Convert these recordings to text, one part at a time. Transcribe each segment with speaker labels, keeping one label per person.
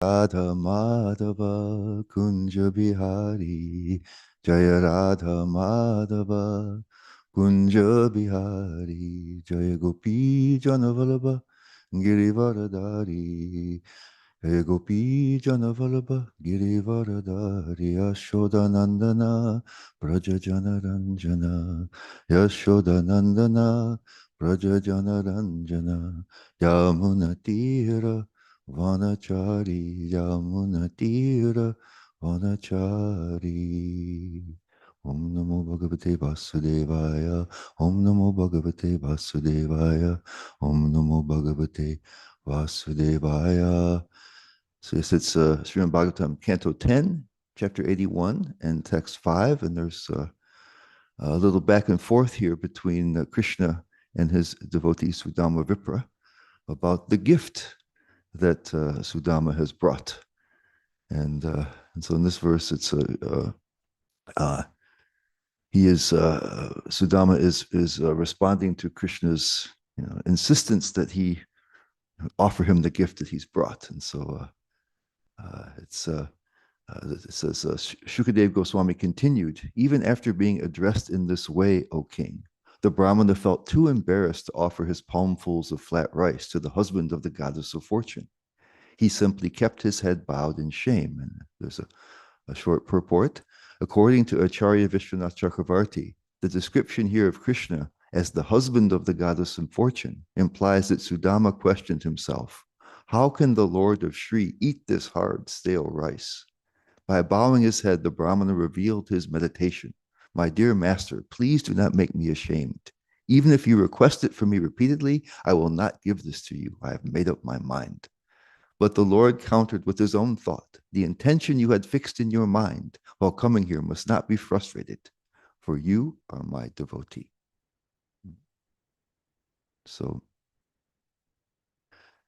Speaker 1: Radha Madhava Kunja Bihari Jaya Radha Madhava Kunja Bihari Jaya Gopi Janavalabha Girivaradari Jaya Gopi Janavalabha Girivaradari Yashodanandana Braja Janaranjana Yashodanandana Braja Janaranjana Yamuna Tira Vanachari Yamunatira Vanachari. Om Namo Bhagavate Vasudevaya. Om Namo Bhagavate Vasudevaya. Om Namo Bhagavate Vasudevaya. So yes, it's Srimad Bhagavatam, Canto 10, Chapter 81, and Text 5. And there's a little back and forth here between Krishna and his devotee Sudama Vipra about the gift that Sudama has brought. And so in this verse, it's he is Sudama is responding to Krishna's insistence that he offer him the gift that he's brought. And so it says Shukadev Goswami continued, even after being addressed in this way, O king, the Brahmana felt too embarrassed to offer his palmfuls of flat rice to the husband of the goddess of fortune. He simply kept his head bowed in shame. And there's a short purport. According to Acharya Vishwanath Chakravarti, the description here of Krishna as the husband of the goddess of fortune implies that Sudama questioned himself, how can the Lord of Shri eat this hard, stale rice? By bowing his head, the Brahmana revealed his meditation. My dear master, please do not make me ashamed. Even if you request it from me repeatedly, I will not give this to you. I have made up my mind. But the Lord countered with his own thought. The intention you had fixed in your mind while coming here must not be frustrated, for you are my devotee. So,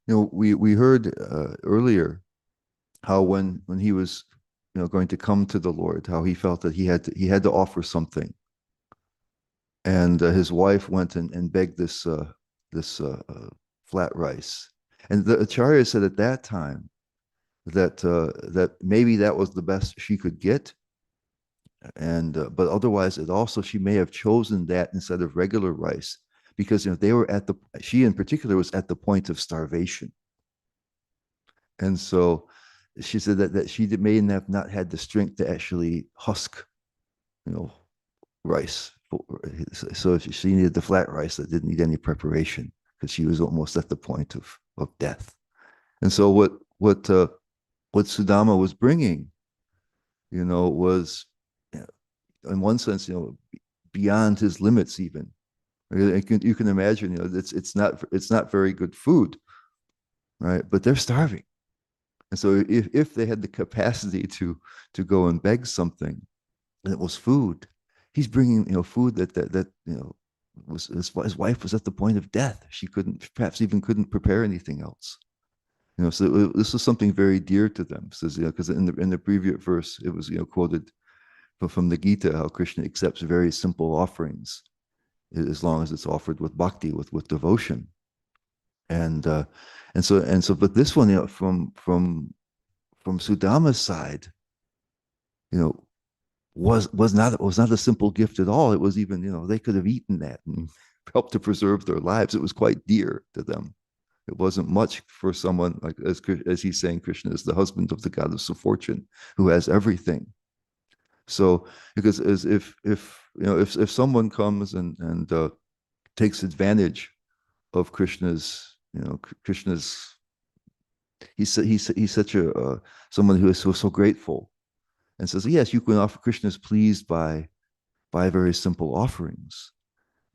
Speaker 1: we heard earlier how when he was going to come to the Lord, how he felt that he had to offer something, and his wife went and begged this flat rice, and the Acharya said at that time that maybe that was the best she could get, and but otherwise it also she may have chosen that instead of regular rice because they were she in particular was at the point of starvation, and so she said that she may have not had the strength to actually husk rice, so she needed the flat rice that didn't need any preparation because she was almost at the point of death. And so what Sudama was bringing, was in one sense, beyond his limits even. You can imagine, it's not very good food, right? But they're starving, and so if they had the capacity to go and beg something, and it was food, he's bringing food that was his wife was at the point of death. She perhaps even couldn't prepare anything else. So this was something very dear to them. It says, because in the previous verse, it was quoted from the Gita how Krishna accepts very simple offerings as long as it's offered with bhakti, with devotion, and so. But this one, from Sudama's side, was not a simple gift at all. It was even they could have eaten that and helped to preserve their lives. It was quite dear to them. It wasn't much for someone like as he's saying, Krishna is the husband of the goddess of fortune, who has everything. So because as if someone comes and takes advantage of Krishna's he's such a someone who is so grateful and says, yes, you can offer. Krishna is pleased by very simple offerings,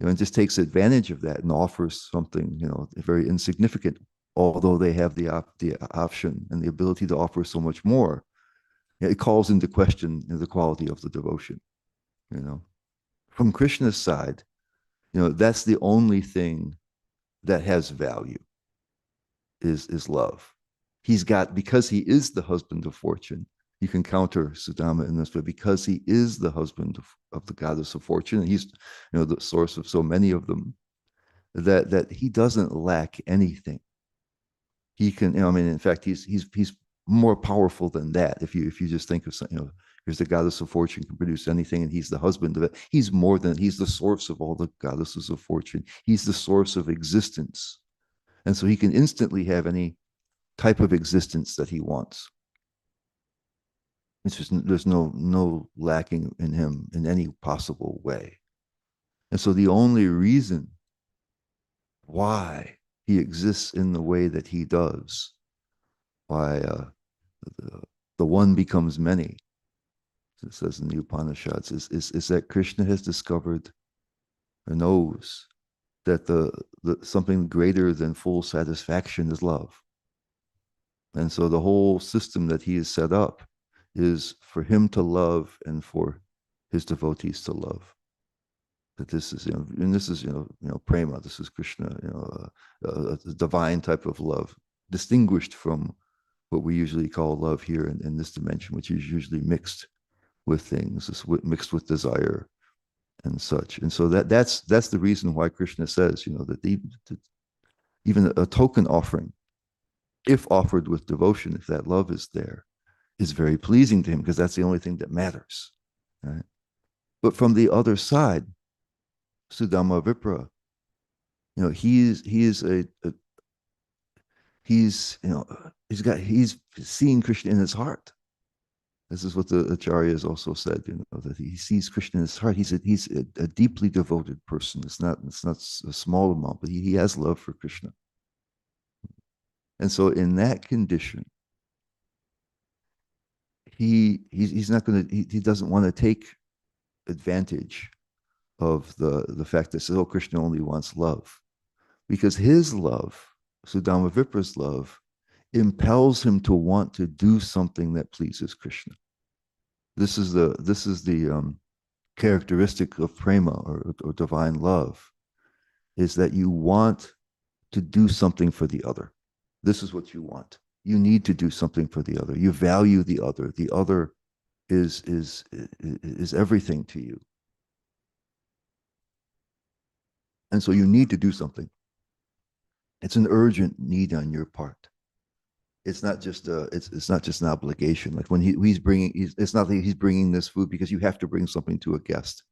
Speaker 1: and just takes advantage of that and offers something very insignificant, although they have the option and the ability to offer so much more. It calls into question the quality of the devotion. From Krishna's side, that's the only thing that has value is love. He's got, because he is the husband of fortune. You can counter Sudama in this way, because he is the husband of the goddess of fortune, and he's the source of so many of them, that he doesn't lack anything. He can, in fact, he's more powerful than that. If you just think of something, here's the goddess of fortune can produce anything, and he's the husband of it. He's more than he's the source of all the goddesses of fortune. He's the source of existence, and so he can instantly have any type of existence that he wants. It's just there's no lacking in him in any possible way. And so the only reason why he exists in the way that he does, why the, the one becomes many, it says in the Upanishads, is that Krishna has discovered or knows that the something greater than full satisfaction is love. And so the whole system that he has set up is for him to love and for his devotees to love. That this is, and this is, prema. This is Krishna, a divine type of love, distinguished from what we usually call love here in this dimension, which is usually mixed with things, mixed with desire and such. And so that's the reason why Krishna says, that even a token offering, if offered with devotion, if that love is there, is very pleasing to him, because that's the only thing that matters. Right? But from the other side, Sudama Vipra, he's seeing Krishna in his heart. This is what the Acharyas also said, that he sees Krishna in his heart. He's a deeply devoted person. It's not a small amount, but he has love for Krishna. And so in that condition, he's not going to, he doesn't want to take advantage of the fact that says, oh, Krishna only wants love, because his love, Sudama Vipra's love, impels him to want to do something that pleases Krishna. This is the characteristic of prema, or divine love, is that you want to do something for the other. This is what you want. You need to do something for the other. You value the other. The other is everything to you. And so you need to do something. It's an urgent need on your part. It's not just it's not just an obligation. Like when he's bringing, it's not that he's bringing this food because you have to bring something to a guest.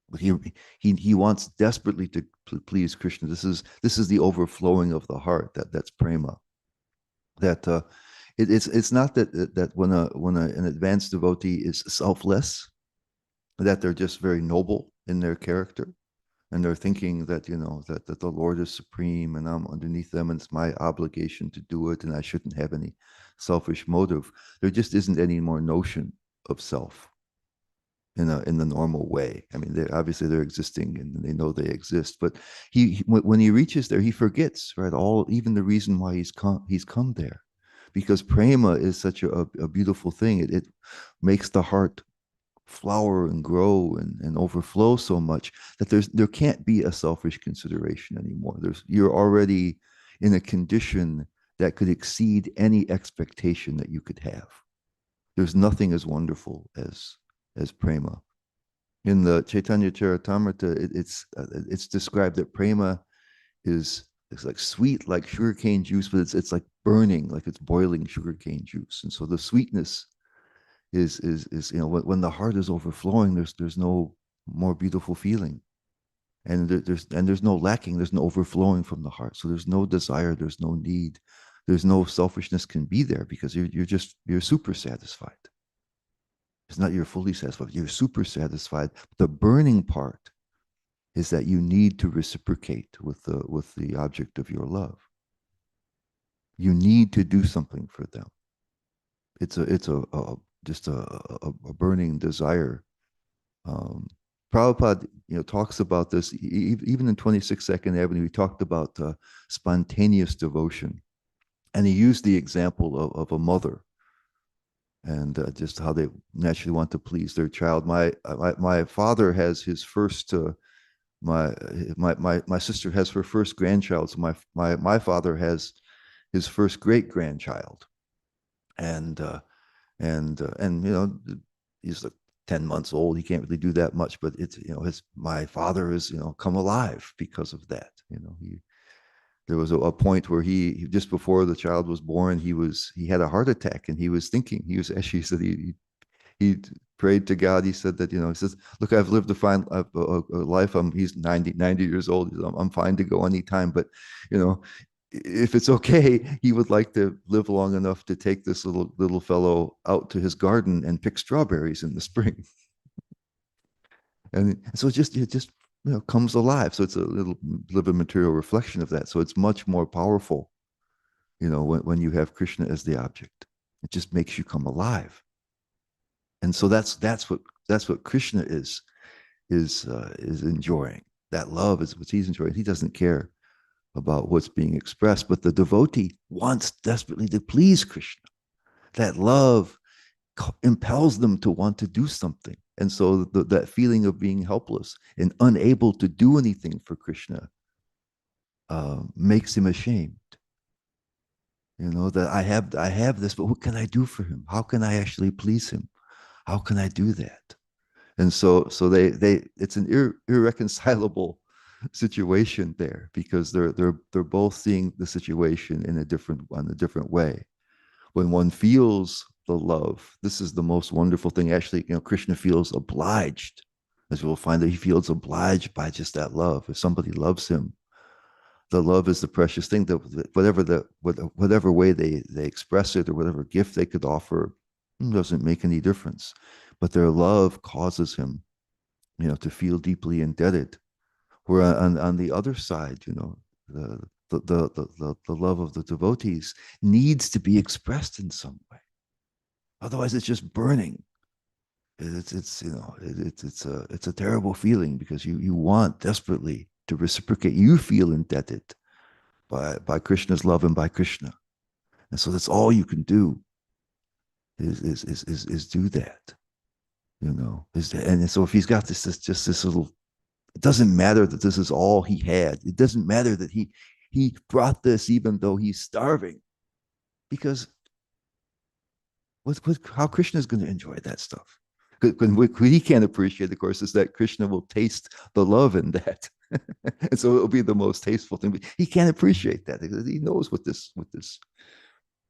Speaker 1: But he wants desperately to please Krishna. This is the overflowing of the heart. That's prema. That it's not that when an advanced devotee is selfless, that they're just very noble in their character, and they're thinking that that the Lord is supreme and I'm underneath them and it's my obligation to do it and I shouldn't have any selfish motive. There just isn't any more notion of self in the normal way. I mean, obviously they're existing and they know they exist, but when he reaches there, he forgets, right, even the reason why he's come there, because prema is such a beautiful thing. It makes the heart flower and grow and overflow so much that there can't be a selfish consideration anymore. You're already in a condition that could exceed any expectation that you could have. There's nothing as wonderful as prema. In the Chaitanya Charitamrita, it's described that prema is like sweet like sugarcane juice, but it's like burning, like it's boiling sugarcane juice. And so the sweetness is when the heart is overflowing, there's no more beautiful feeling, and there's no lacking, there's no overflowing from the heart. So there's no desire, there's no need, there's no selfishness can be there, because you're super satisfied. It's not you're fully satisfied, you're super satisfied. The burning part is that you need to reciprocate with the object of your love. You need to do something for them. It's just a burning desire. Prabhupada, talks about this even in 26th Avenue. He talked about spontaneous devotion, and he used the example of a mother and just how they naturally want to please their child. My father has his first. My sister has her first grandchild, so my father has his first great grandchild, and he's like 10 months old. He can't really do that much, but it's my father is come alive because of that. There was a point where just before the child was born, he had a heart attack, and he was thinking, he was actually said he prayed to God. He said that, he says, look, I've lived a fine a life. He's 90 years old. I'm fine to go anytime, but you know, if it's okay, he would like to live long enough to take this little fellow out to his garden and pick strawberries in the spring. And so it just comes alive. So it's a little living material reflection of that. So it's much more powerful, when you have Krishna as the object. It just makes you come alive. And so that's what Krishna is enjoying. That love is what he's enjoying. He doesn't care about what's being expressed, but the devotee wants desperately to please Krishna. That love impels them to want to do something. And so that feeling of being helpless and unable to do anything for Krishna makes him ashamed. That I have this, but what can I do for him? How can I actually please him? How can I do that? And so they it's an irreconcilable situation there, because they're both seeing the situation in a different way. When one feels the love, this is the most wonderful thing. Actually, Krishna feels obliged, as we'll find that he feels obliged by just that love. If somebody loves him, the love is the precious thing. That whatever way they express it, or whatever gift they could offer, doesn't make any difference. But their love causes him, to feel deeply indebted. Where on the other side, the the love of the devotees needs to be expressed in some way. Otherwise, it's just burning. It's a terrible feeling, because you want desperately to reciprocate. You feel indebted by Krishna's love and by Krishna, and so that's all you can do is do that. And so if he's got just this little, it doesn't matter that this is all he had. It doesn't matter that he brought this even though he's starving, because how Krishna is going to enjoy that stuff. What he can't appreciate, of course, is that Krishna will taste the love in that, and so it'll be the most tasteful thing. But he can't appreciate that, because he knows what this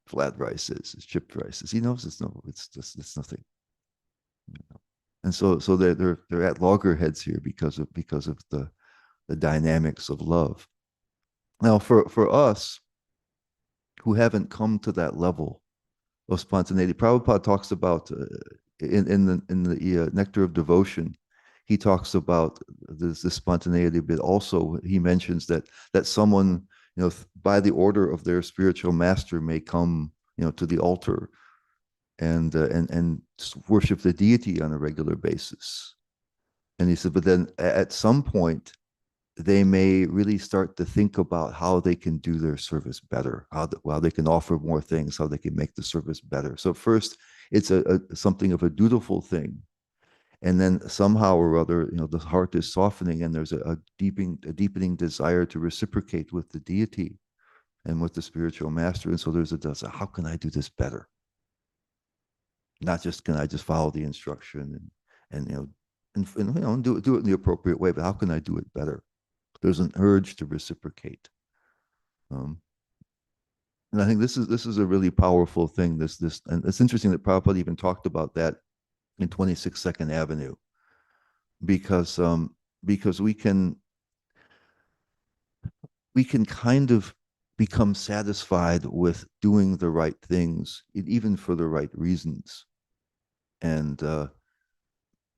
Speaker 1: flat rice is, chipped rice is. He knows it's nothing. And so they're at loggerheads here because of the dynamics of love. Now, for us who haven't come to that level of spontaneity, Prabhupada talks about in the Nectar of Devotion. He talks about this spontaneity, but also he mentions that someone, by the order of their spiritual master, may come, to the altar and worship the deity on a regular basis. And he said, but then at some point, they may really start to think about how they can do their service better, how they can offer more things, how they can make the service better. So first, it's something of a dutiful thing, and then somehow or other, the heart is softening, and there's a deepening desire to reciprocate with the deity and with the spiritual master. And so there's a dasa. How can I do this better? Not just can I just follow the instruction and do it in the appropriate way, but how can I do it better? There's an urge to reciprocate. And I think this is a really powerful thing. And it's interesting that Prabhupada even talked about that in 26 Second Avenue, because we can kind of become satisfied with doing the right things, even for the right reasons, and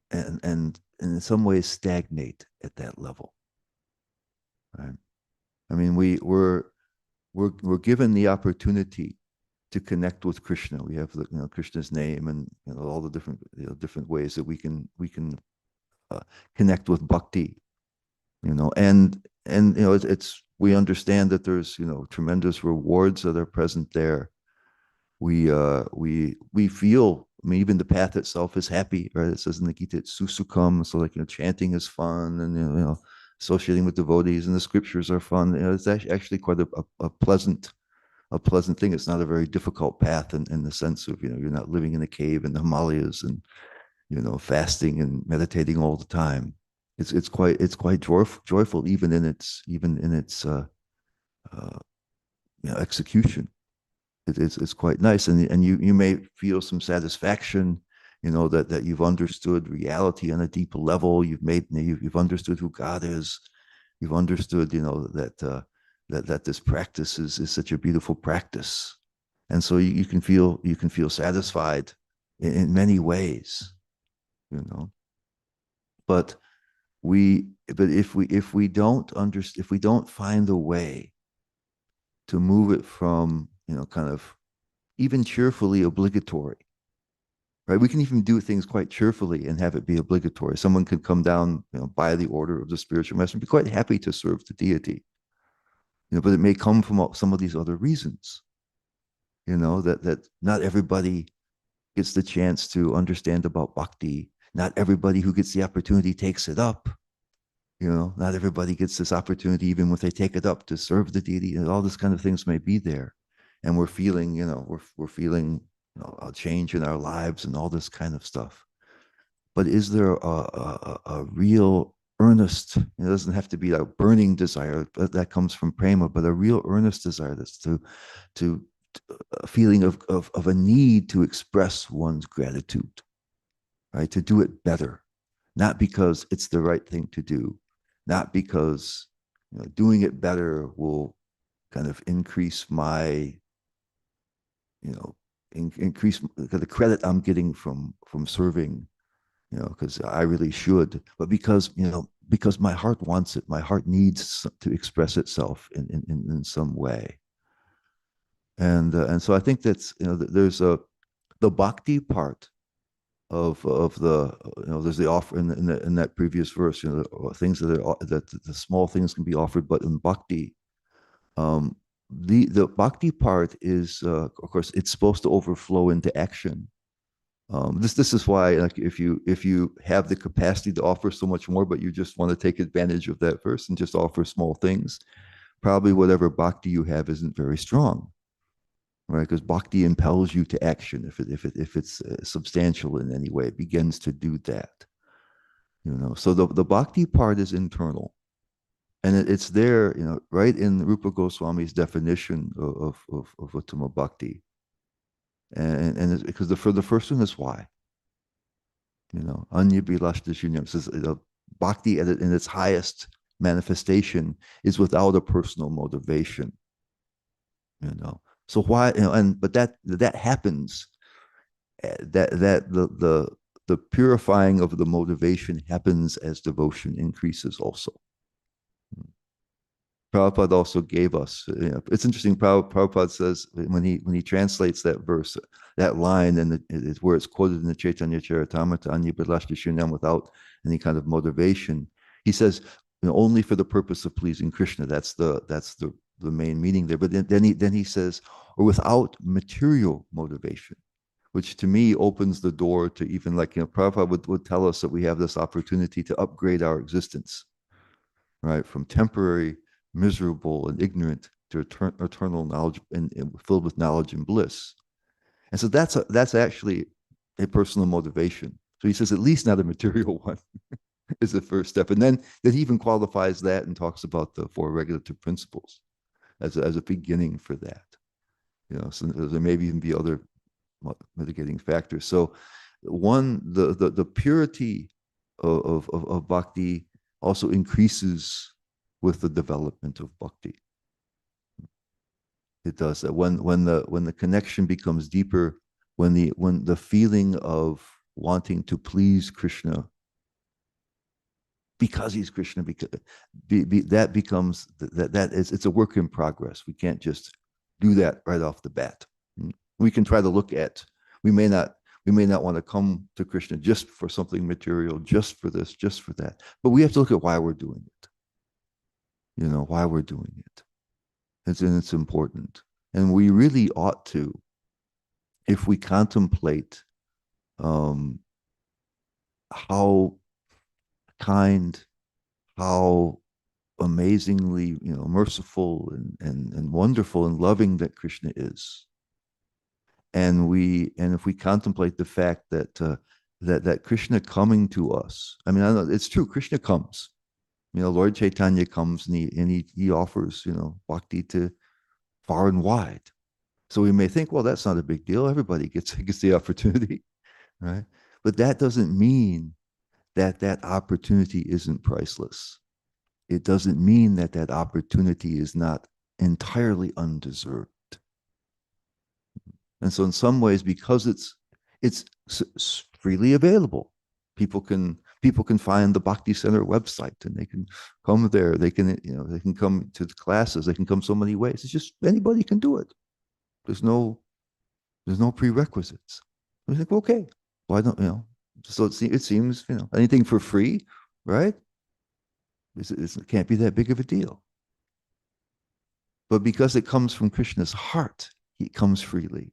Speaker 1: and in some ways stagnate at that level. Right? I mean, we're given the opportunity to connect with Krishna. We have Krishna's name, and all the different ways that we can connect with bhakti. And it's we understand that there's tremendous rewards that are present there. We feel. I mean, even the path itself is happy, right? It says in the Gita, it's susukam. So chanting is fun, and associating with devotees, and the scriptures are fun. It's actually quite a pleasant thing. It's not a very difficult path in the sense of you're not living in a cave in the Himalayas and fasting and meditating all the time. It's quite joyful even in its uh, execution. It's quite nice, and you may feel some satisfaction, that you've understood reality on a deeper level. You've understood who God is. You've understood, that this practice is such a beautiful practice, and so you can feel satisfied in many ways, you know. But if we don't understand, if we don't find a way to move it from, kind of even cheerfully obligatory, right? We can even do things quite cheerfully and have it be obligatory. Someone could come down, by the order of the spiritual master, and be quite happy to serve the deity, but it may come from some of these other reasons, that not everybody gets the chance to understand about bhakti. Not everybody who gets the opportunity takes it up. Not everybody gets this opportunity, even when they take it up, to serve the deity, and all this kind of things may be there. And we're feeling, we're feeling, a change in our lives and all this kind of stuff. But is there a real earnest, it doesn't have to be a burning desire, but that comes from prema, but a real earnest desire that's to a feeling of a need to express one's gratitude, right? To do it better, not because it's the right thing to do, not because doing it better will kind of increase my, increase the credit I'm getting from serving, because I really should, but because my heart wants it, my heart needs to express itself in some way. And so I think that's, there's the bhakti part of the, there's the offer in that previous verse, things that the small things can be offered, but in bhakti, um, the bhakti part is, of course, it's supposed to overflow into action. This is why, like, if you have the capacity to offer so much more, but you just want to take advantage of that verse and just offer small things, probably whatever bhakti you have isn't very strong, right? Because bhakti impels you to action. If it's substantial in any way, it begins to do that. So the bhakti part is internal, and it's there, right in Rupa Goswami's definition of Uttama Bhakti, and because for the first one is why, Anya Bilashta Shunyam says, bhakti in its highest manifestation is without a personal motivation, So why, but that happens, that the purifying of the motivation happens as devotion increases also. Prabhupada also gave us, it's interesting. Prabhupada says, when he translates that verse, that line, and it's where it's quoted in the Chaitanya Charitamrita, Anya Bilashta Shunyam, without any kind of motivation. He says, only for the purpose of pleasing Krishna. That's the main meaning there. But then he says, or without material motivation, which to me opens the door to, even like, Prabhupada would tell us that we have this opportunity to upgrade our existence, right? From temporary, miserable, and ignorant to eternal knowledge, and filled with knowledge and bliss. And so that's actually a personal motivation. So he says, at least not a material one is the first step. And then he even qualifies that and talks about the four regulative principles as a beginning for that. So there may even be other mitigating factors. So the purity of bhakti also increases with the development of bhakti. It does that. When the connection becomes deeper, when the feeling of wanting to please Krishna because he's Krishna, because that becomes it's a work in progress. We can't just do that right off the bat. We can try to look at, we may not want to come to Krishna just for something material, just for this, just for that. But we have to look at why we're doing it. Why we're doing it. It's important. And we really ought to, if we contemplate how kind, how amazingly, merciful and wonderful and loving that Krishna is. And if we contemplate the fact that that Krishna coming to us, I mean, I know it's true, Krishna comes, Lord Chaitanya comes and he offers, bhakti to far and wide. So we may think, well, that's not a big deal. Everybody gets the opportunity, right? But that doesn't mean that that opportunity isn't priceless. It doesn't mean that that opportunity is not entirely undeserved. And so in some ways, because it's freely available, people can find the Bhakti Center website and they can come there. They can come to the classes. They can come so many ways. It's just anybody can do it. There's no there's no prerequisites. We think, okay, why don't So it seems anything for free, right? It can't be that big of a deal. But because it comes from Krishna's heart, it comes freely.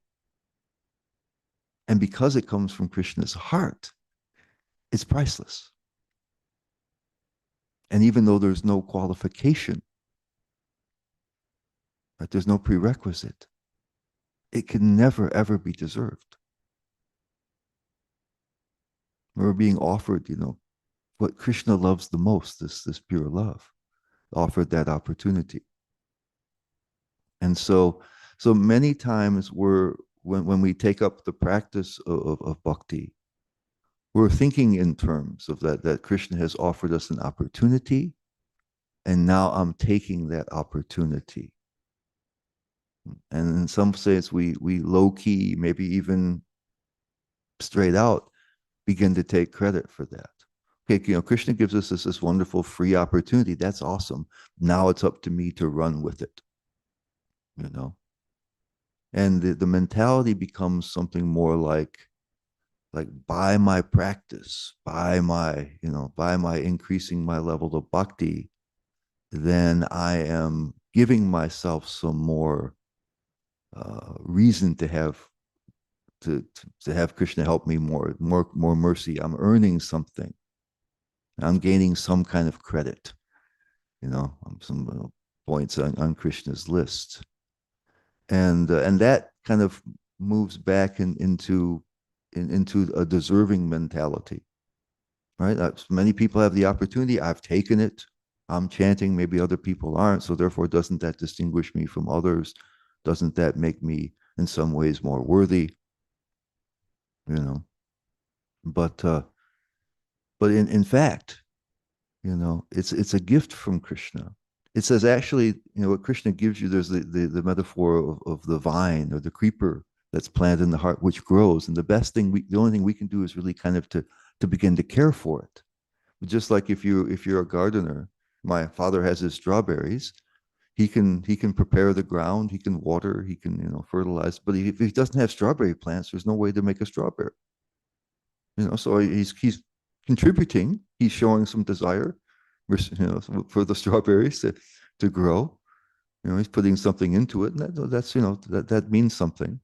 Speaker 1: And because it comes from Krishna's heart, it's priceless. And even though there's no qualification, right, there's no prerequisite, it can never, ever be deserved. We're being offered, what Krishna loves the most, this pure love, offered that opportunity. And so many times when we take up the practice of bhakti, we're thinking in terms of that Krishna has offered us an opportunity, and now I'm taking that opportunity. And in some sense, we low key, maybe even straight out, begin to take credit for that. Okay, Krishna gives us this wonderful free opportunity. That's awesome. Now it's up to me to run with it. And the mentality becomes something more like by my practice, by my increasing my level of bhakti, then I am giving myself some more reason to have Krishna help me more mercy. I'm earning something. I'm gaining some kind of credit, some points on Krishna's list, and that kind of moves back into a deserving mentality, right? Many people have the opportunity. I've taken it. I'm chanting. Maybe other people aren't. So therefore, doesn't that distinguish me from others? Doesn't that make me in some ways more worthy? You know, but in fact, it's a gift from Krishna. It says actually, what Krishna gives you. There's the metaphor of the vine or the creeper that's planted in the heart, which grows. And the only thing we can do is really kind of to begin to care for it. Just like if you're a gardener, my father has his strawberries. He can prepare the ground, he can water, he can fertilize. But if he doesn't have strawberry plants, there's no way to make a strawberry. So he's contributing. He's showing some desire, for the strawberries to grow. He's putting something into it, and that means something.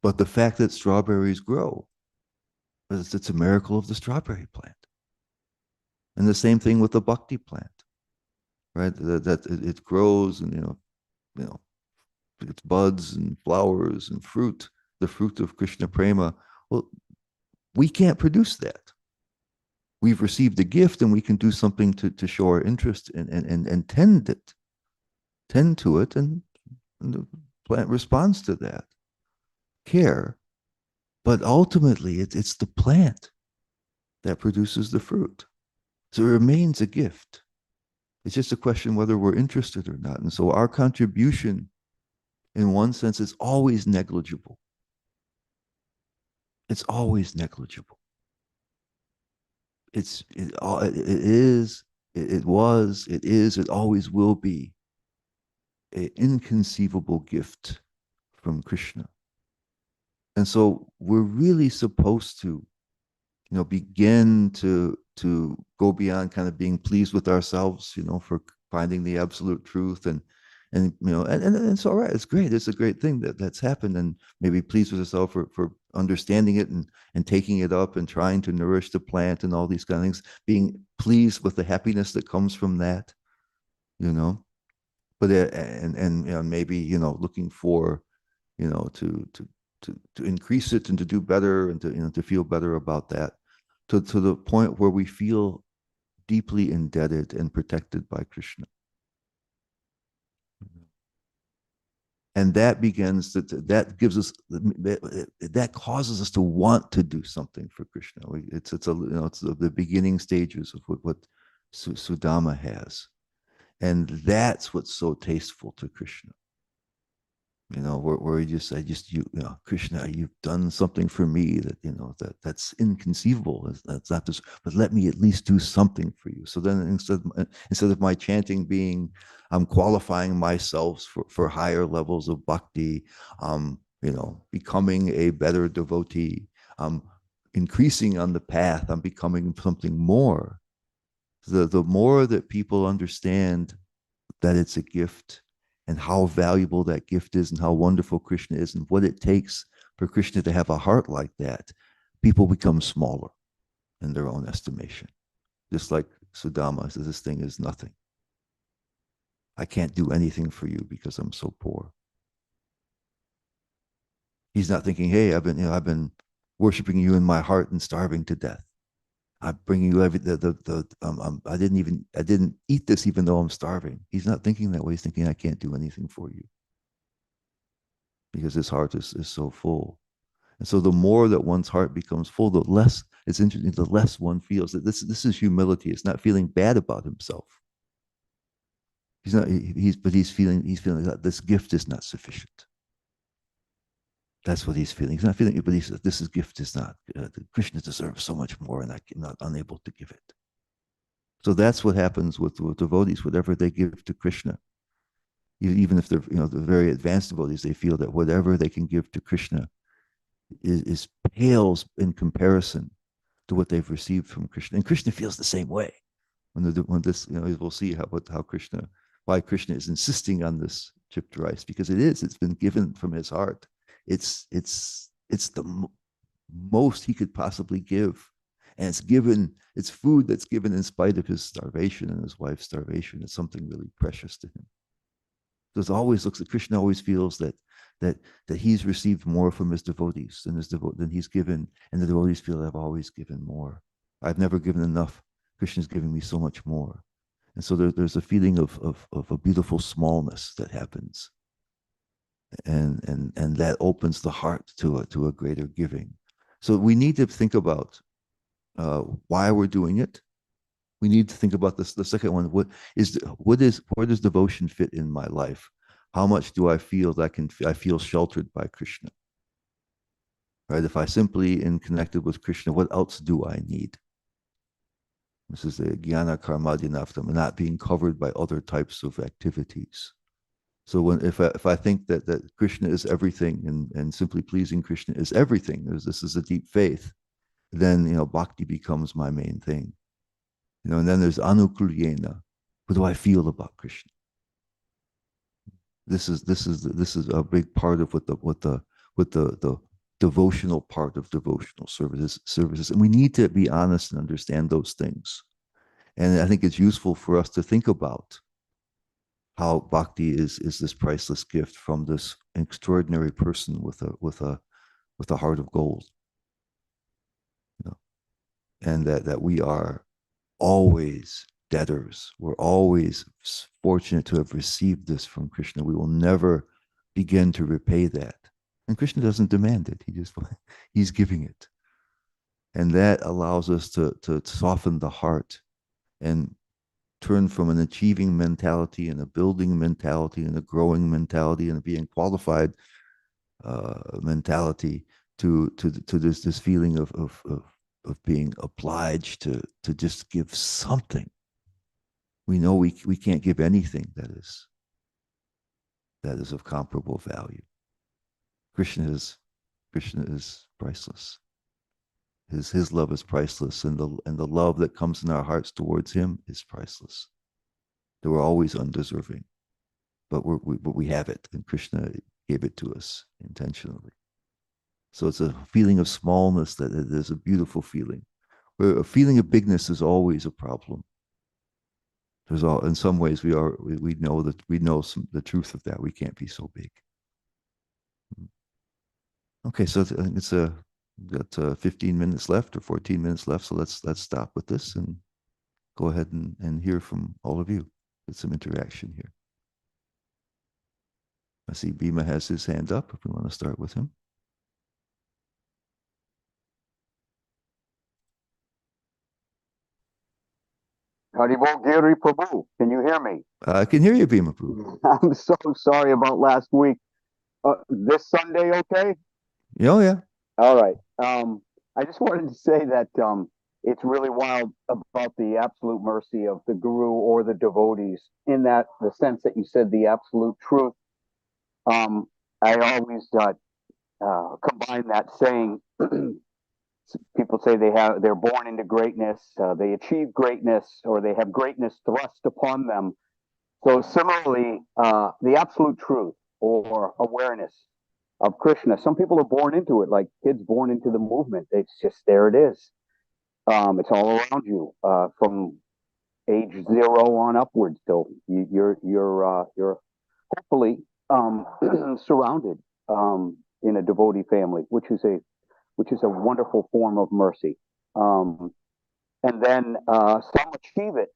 Speaker 1: But the fact that strawberries grow, it's a miracle of the strawberry plant. And the same thing with the bhakti plant, right? That it grows, and it's buds and flowers and fruit, the fruit of Krishna prema. Well, we can't produce that. We've received a gift, and we can do something to show our interest and tend to it, and the plant responds to that care. But ultimately, it's the plant that produces the fruit. So it remains a gift. It's just a question whether we're interested or not. And so our contribution, in one sense, is always negligible. It's always negligible. It is, it was, it is, it always will be an inconceivable gift from Krishna. And so we're really supposed to, begin to go beyond kind of being pleased with ourselves, for finding the absolute truth, and it's all right. It's great. It's a great thing that's happened, and maybe pleased with yourself for understanding it and taking it up and trying to nourish the plant and all these kind of things, being pleased with the happiness that comes from that, but and maybe looking for to increase it and to do better and to feel better about that, to the point where we feel deeply indebted and protected by Krishna. And that begins that gives us that causes us to want to do something for Krishna. It's it's the beginning stages of what Sudama has, and that's what's so tasteful to Krishna. Where Krishna, you've done something for me that, that's inconceivable. That's not this, but let me at least do something for you. So then instead of my chanting being, I'm qualifying myself for higher levels of bhakti, becoming a better devotee, increasing on the path, I'm becoming something more. The more that people understand that it's a gift and how valuable that gift is and how wonderful Krishna is and what it takes for Krishna to have a heart like that, people become smaller in their own estimation. Just like Sudama says, this thing is nothing. I can't do anything for you because I'm so poor. He's not thinking, hey, I've been worshiping you in my heart and starving to death. I'm bringing you I didn't eat this even though I'm starving. He's not thinking that way. He's thinking, I can't do anything for you because his heart is so full. And so the more that one's heart becomes full, the less it's interesting, the less one feels that this is humility. It's not feeling bad about himself. He's feeling that this gift is not sufficient. That's what he's feeling. He's not feeling it, but this gift is not. Krishna deserves so much more, and I'm not unable to give it. So that's what happens with devotees. Whatever they give to Krishna, even if they're the very advanced devotees, they feel that whatever they can give to Krishna is pales in comparison to what they've received from Krishna. And Krishna feels the same way. When this, we'll see why Krishna is insisting on this chipped rice, because it's been given from his heart. It's the most he could possibly give. And it's food that's given in spite of his starvation and his wife's starvation. It's something really precious to him. So it always looks at Krishna, always feels that he's received more from his devotees than he's given, and the devotees feel I've always given more. I've never given enough. Krishna's giving me so much more. And so there's a feeling of a beautiful smallness that happens. And that opens the heart to a greater giving. So we need to think about why we're doing it. We need to think about this. The second one, where does devotion fit in my life? How much do I feel that I feel sheltered by Krishna? Right? If I simply am connected with Krishna, what else do I need? This is the jnana karmadinaftam, not being covered by other types of activities. So if I think that Krishna is everything and simply pleasing Krishna is everything, this is a deep faith, then bhakti becomes my main thing. And then there's anukulyena. What do I feel about Krishna? This is a big part of what the devotional part of devotional services, and we need to be honest and understand those things. And I think it's useful for us to think about how bhakti is this priceless gift from this extraordinary person with a heart of gold, and that we are always debtors. We're always fortunate to have received this from Krishna. We will never begin to repay that. And Krishna doesn't demand it. He's giving it. And that allows us to soften the heart and turn from an achieving mentality and a building mentality and a growing mentality and a being qualified mentality to this feeling of being obliged to just give something. We know we can't give anything that is of comparable value. Krishna is priceless. His love is priceless, and the love that comes in our hearts towards him is priceless. That we're always undeserving, but we have it, and Krishna gave it to us intentionally. So it's a feeling of smallness that is a beautiful feeling. Where a feeling of bigness is always a problem. In some ways we know the truth of that. We can't be so big. Okay, so I think got 15 minutes left or 14 minutes left. So let's stop with this and go ahead and hear from all of you. Get some interaction here. I see Bhima has his hand up if we want to start with him.
Speaker 2: Haribol Giri Prabhu, can you hear me?
Speaker 1: I can hear you, Bhima Prabhu.
Speaker 2: I'm so sorry about last week. This Sunday, okay?
Speaker 1: Oh, yeah.
Speaker 2: All right. I just wanted to say that it's really wild about the absolute mercy of the guru or the devotees, in that the sense that you said the absolute truth. Um, I always combine that saying. People say they're born into greatness, they achieve greatness, or they have greatness thrust upon them. So similarly, the absolute truth or awareness of Krishna. Some people are born into it, like kids born into the movement. It's just there. It is. It's all around you from age 0 on upwards. So you're hopefully surrounded in a devotee family, which is a wonderful form of mercy. Um, and then some achieve it,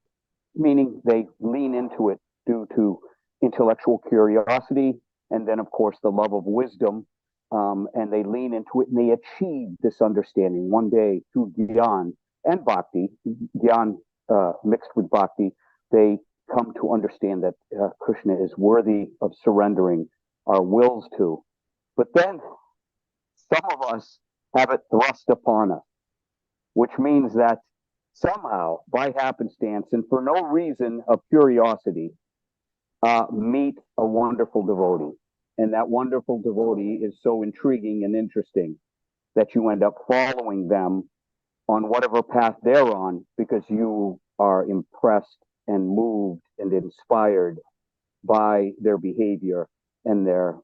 Speaker 2: meaning they lean into it due to intellectual curiosity, and then, of course, the love of wisdom. And they lean into it and they achieve this understanding one day through Gyan and Bhakti, Gyan mixed with Bhakti. They come to understand that Krishna is worthy of surrendering our wills to. But then some of us have it thrust upon us, which means that somehow, by happenstance and for no reason of curiosity, meet a wonderful devotee. And that wonderful devotee is so intriguing and interesting that you end up following them on whatever path they're on because you are impressed and moved and inspired by their behavior and their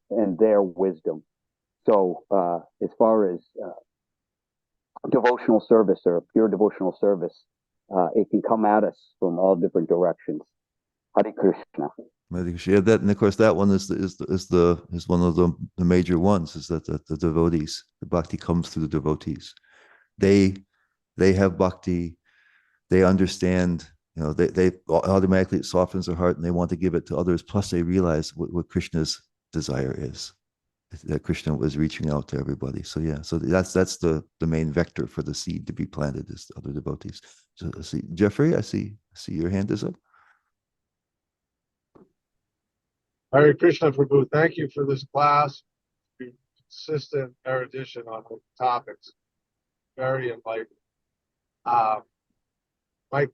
Speaker 2: wisdom. So, as far as devotional service or pure devotional service, it can come at us from all different directions. Hare Krishna.
Speaker 1: I think she had that, and of course, that one is one of the major ones. Is that the devotees, the bhakti comes through the devotees. They they have bhakti. They understand. They automatically, it softens their heart, and they want to give it to others. Plus, they realize what Krishna's desire is. That Krishna was reaching out to everybody. So yeah, so that's the main vector for the seed to be planted is other devotees. So see, Jeffrey, I see your hand is up.
Speaker 3: Hare Krishna Prabhu, thank you for this class. Consistent erudition on the topics. Very enlightening. My,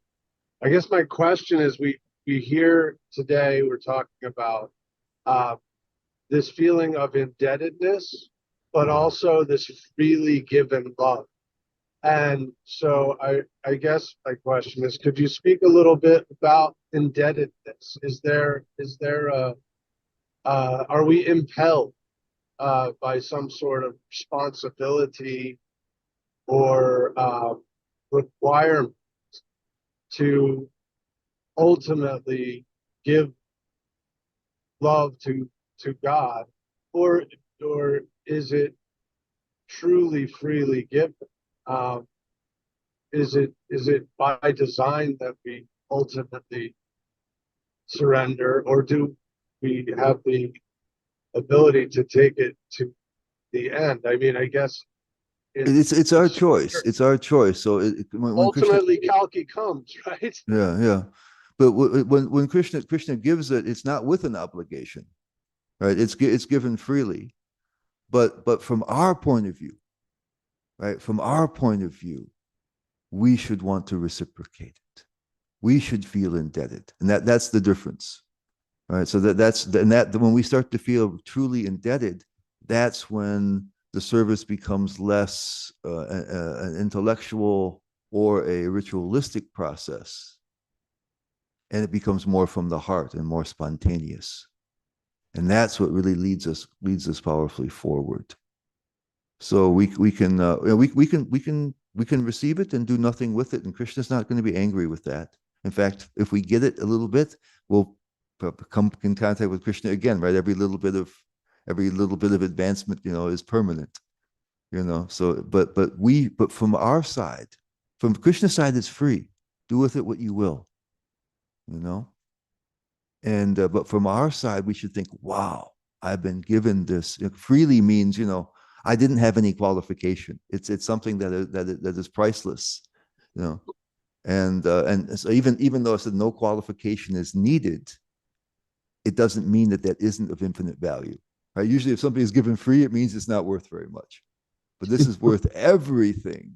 Speaker 3: I guess my question is, we hear today, we're talking about this feeling of indebtedness, but also this freely given love. And so I guess my question is, could you speak a little bit about indebtedness? Is there a are we impelled by some sort of responsibility or requirement to ultimately give love to God, or is it truly freely given? Is it by design that we ultimately surrender, or do we have the ability to take it to the end? I mean, I guess
Speaker 1: It's our choice. It's our choice. So when Krishna,
Speaker 3: ultimately Kalki comes, right?
Speaker 1: yeah. But when Krishna gives it, it's not with an obligation, right? It's given freely. But from our point of view, right? From our point of view, we should want to reciprocate it. We should feel indebted, and that's the difference, right? So that's when we start to feel truly indebted, that's when the service becomes less an intellectual or a ritualistic process, and it becomes more from the heart and more spontaneous. And that's what really leads us powerfully forward. So we can we can receive it and do nothing with it, and Krishna's not going to be angry with that. In fact, if we get it a little bit, we'll come in contact with Krishna again, right? Every little bit of advancement, is permanent. So but from our side, from Krishna's side, it's free. Do with it what you will, you know? And, but from our side, we should think, wow, I've been given this. Freely means, I didn't have any qualification. It's something that is priceless, you know? And so even though I said no qualification is needed, it doesn't mean that isn't of infinite value, right? Usually if something is given free, it means it's not worth very much, but this is worth everything,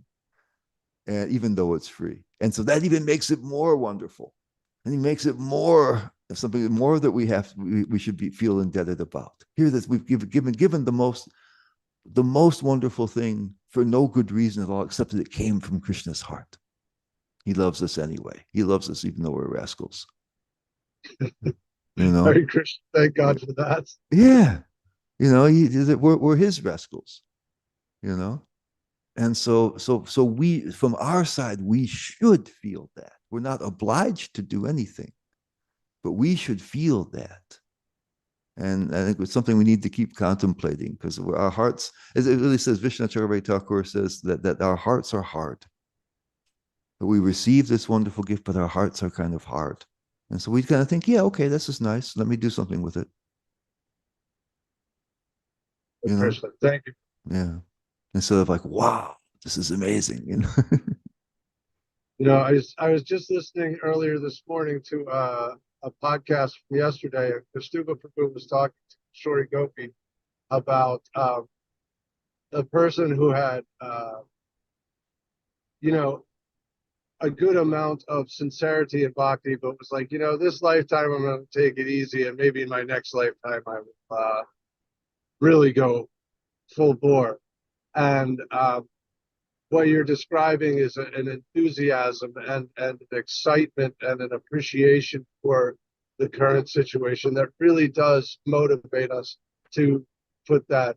Speaker 1: and even though it's free. And so that even makes it more wonderful, and he makes it more something more that we should feel indebted about. Here that we've given the most wonderful thing for no good reason at all, except that it came from Krishna's heart. He loves us anyway. He loves us even though we're rascals.
Speaker 3: Hare Krishna, thank God for that.
Speaker 1: Yeah, we're his rascals. And so we, from our side, we should feel that. We're not obliged to do anything, but we should feel that. And I think it's something we need to keep contemplating, because our hearts, as it really says, Vishnu Chakravarti Thakur says that our hearts are hard. That we receive this wonderful gift, but our hearts are kind of hard. And so we kind of think, yeah, okay, this is nice. Let me do something with it.
Speaker 3: Krishna, thank you.
Speaker 1: Yeah. Instead of like, wow, this is amazing.
Speaker 3: I was just listening earlier this morning to a podcast from yesterday. Kastuba Prabhu was talking to Shori Gopi about a person who had, a good amount of sincerity and bhakti, but was like, this lifetime I'm going to take it easy, and maybe in my next lifetime I will really go full bore. And what you're describing is an enthusiasm and an excitement and an appreciation for the current situation that really does motivate us to put that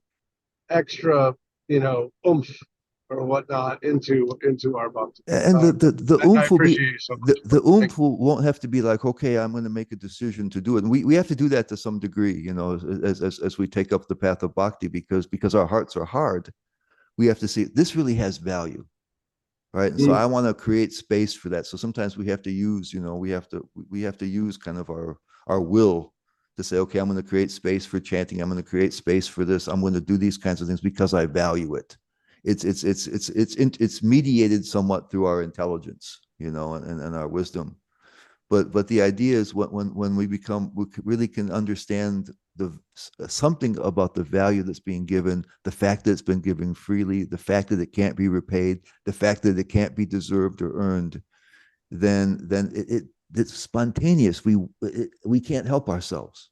Speaker 3: extra, oomph or whatnot into our bhakti.
Speaker 1: And the oomph will be
Speaker 3: so
Speaker 1: the oomph won't have to be like, okay, I'm going to make a decision to do it. And we have to do that to some degree, as we take up the path of bhakti, because our hearts are hard. We have to see this really has value, right? And so I want to create space for that. So sometimes we have to use, we have to use kind of our will to say, okay, I'm going to create space for chanting. I'm going to create space for this. I'm going to do these kinds of things because I value it. It's mediated somewhat through our intelligence, and our wisdom. But the idea is when we really can understand something about the value that's being given, the fact that it's been given freely, the fact that it can't be repaid, the fact that it can't be deserved or earned, then it's spontaneous. We can't help ourselves.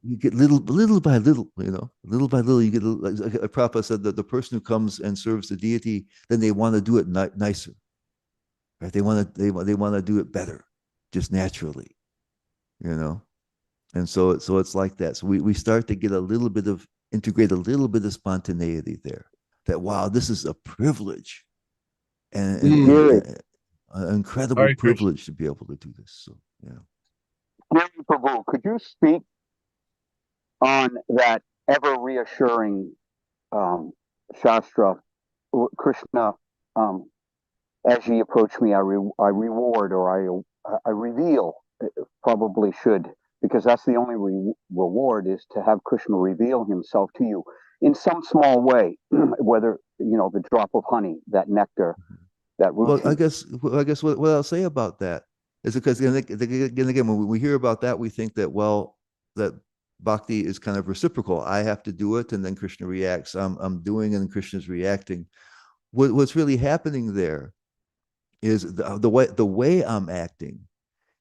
Speaker 1: You get little by little, little by little. You get like Prabhupada said that the person who comes and serves the deity, then they want to do it nicer. Right? They want to do it better, just naturally, And so it's like that. So we start to get integrate a little bit of spontaneity there. That wow, this is a privilege, and an incredible privilege to be able to do this. So
Speaker 2: Giri Prabhu, could you speak on that ever reassuring Shastra, Krishna? As ye approach me, I reward, or I reveal. Probably should, because that's the only reward, is to have Krishna reveal himself to you in some small way, whether the drop of honey, that nectar, that root.
Speaker 1: Well, I guess what I'll say about that is because again, when we hear about that, we think that that bhakti is kind of reciprocal. I have to do it, and then Krishna reacts. I'm doing, and Krishna's reacting. What's really happening there is the way I'm acting